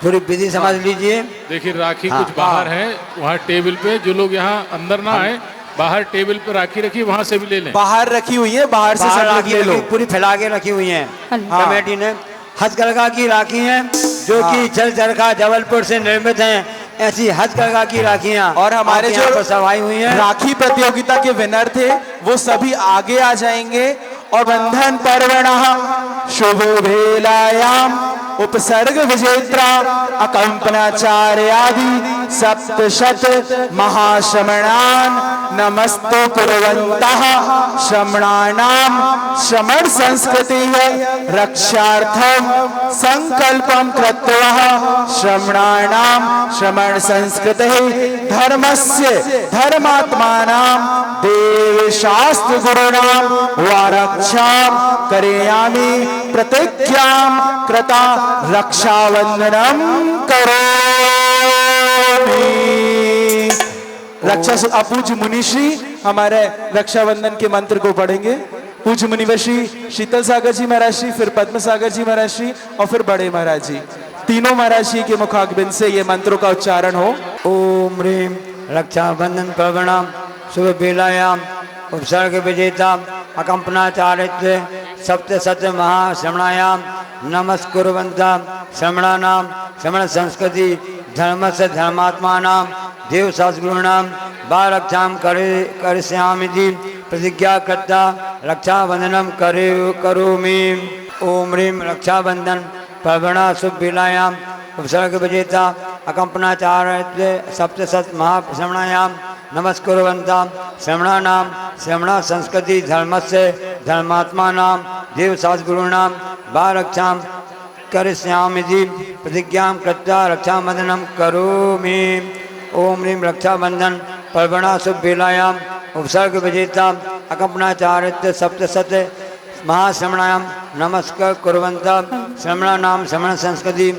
थोड़ी विधि समझ लीजिए। देखिए राखी कुछ बाहर है, वहाँ टेबल पे, जो लोग यहाँ अंदर ना आए, बाहर टेबल पे राखी रखी, वहां से भी ले लें। बाहर रखी हुई है, बाहर से सब लोग ले लो। पूरी फैला के रखी हुई है कमेटी ने। हथकरघा की राखी है जो कि जल चरखा जबलपुर से निर्मित हैं। ऐसी हथकरघा की राखियां और हमारे आपके जो यहाँ पर सवाई हुई हैं। राखी प्रतियोगिता के विनर थे वो सभी आगे आ जाएंगे। और बंधन पर्वणः शुभ वेलायाम उपसर्ग विजेत्रा अकंपनाचार्यादि सप्तशत महाश्रमणान नमस्तो कुर्वन्तः श्रमणानां श्रमण संस्कृति रक्षार्थम संकल्पम कृत्वा श्रमणानां श्रमण संस्कृति धर्मस्य धर्मात्मानां देव शास्त्र गुरुणां वा रक्षां करिष्यामि प्रतिज्ञां कृता रक्षाबंधनम करोमि। रक्षा पूज्य मुनिश्री हमारे रक्षाबंधन के मंत्र को पढ़ेंगे। पूज्य मुनिवश्री शीतल सागर जी महाराज श्री, फिर पद्म सागर जी महाराज श्री और फिर बड़े महाराज जी, तीनों महाराज जी के मुखारबिंद से ये मंत्रों का उच्चारण हो। ओम ह्रीं रक्षाबंधन पर्वणाम शुभ बेलायाम उपसर्ग विजेता अकंपनाचार्य सप्तशत महाश्रमणायाम नमस्कुर्वन्तां श्रमणानां श्रमण संस्कृति धर्मस्य धर्मात्मानां देव शास्त्रुणां वा रक्षां करिष्यामि प्रतिज्ञा कृता रक्षाबंधनं करोमि। ओम ह्रीं रक्षाबंधन पर्वणा शुभ बेलायाम उपसर्ग विजेता अकंपनाचार्य सप्तशत महाश्रमणायां नमस्कुर्वन्तां श्रमणानां श्रमण संस्कृति धर्मस्य धर्मात्मानां देव शास्त्रुणां वा रक्षां करिष्यामि प्रतिज्ञां कृत्वा रक्षाबंधनं करोमि। ओम ह्रीं रक्षाबंधन पर्वणा शुभ बेलायाम उपसर्ग विजेता अकंपनाचार्य सप्तशत महाश्रमणायां नमस्कार कुर्वन्तां श्रमणानां श्रमण संस्कृति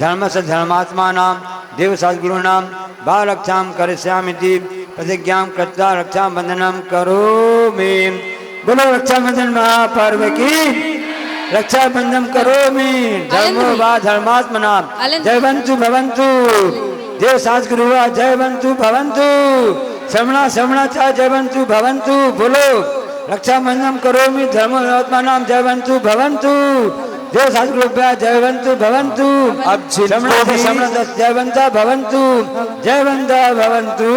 धर्मस्य धर्मात्मानां देव शास्त्रुणां वा रक्षां करिष्यामि प्रतिज्ञां कृत्वा रक्षाबंधनं करोमि। बोलो रक्षाबंधन महापर्व की रक्षाबंधन करोमि। धर्मो वा धर्मात्मना जयवन्तु भवन्तु देव शास्त्रगुरु जयवन्तु भवन्तु श्रमणा श्रमणा च जयवन्तु भवन्तु। बोलो रक्षाबंधन करोमि धर्मात्मानां जयवन्तु भवन्तु देव शास्त्रगुरु जयवन्तु भवन्तु। अब जयवंता भवन्तु जयवंता भवन्तु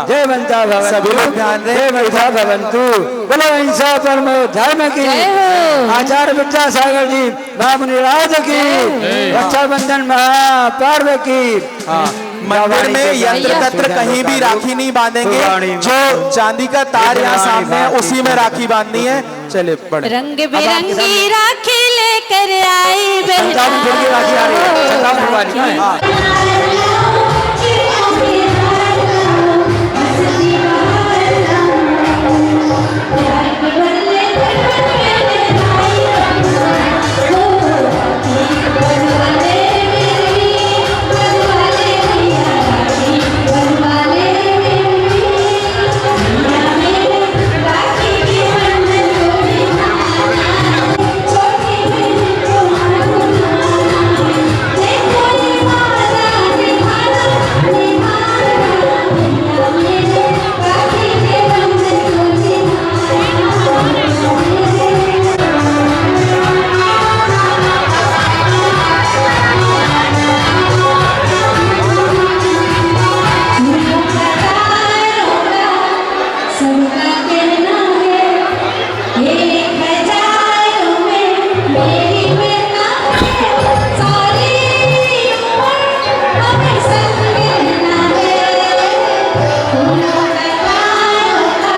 जयवंता भवन्तु सभी लोग ध्यान दें। जयवंता भवन्तु। बोलो हिंसा परमो धर्म की आचार्य विद्यासागर जी महामुनिराज की रक्षाबंधन महापर्व की। मंदिर में यंत्र तंत्र कहीं भी राखी नहीं बांधेंगे, जो चांदी का तार यहाँ सामने है उसी में राखी बांधनी है। चले बड़े रंग बिरंगी राखी लेकर आई बहन। राखी आ रही है।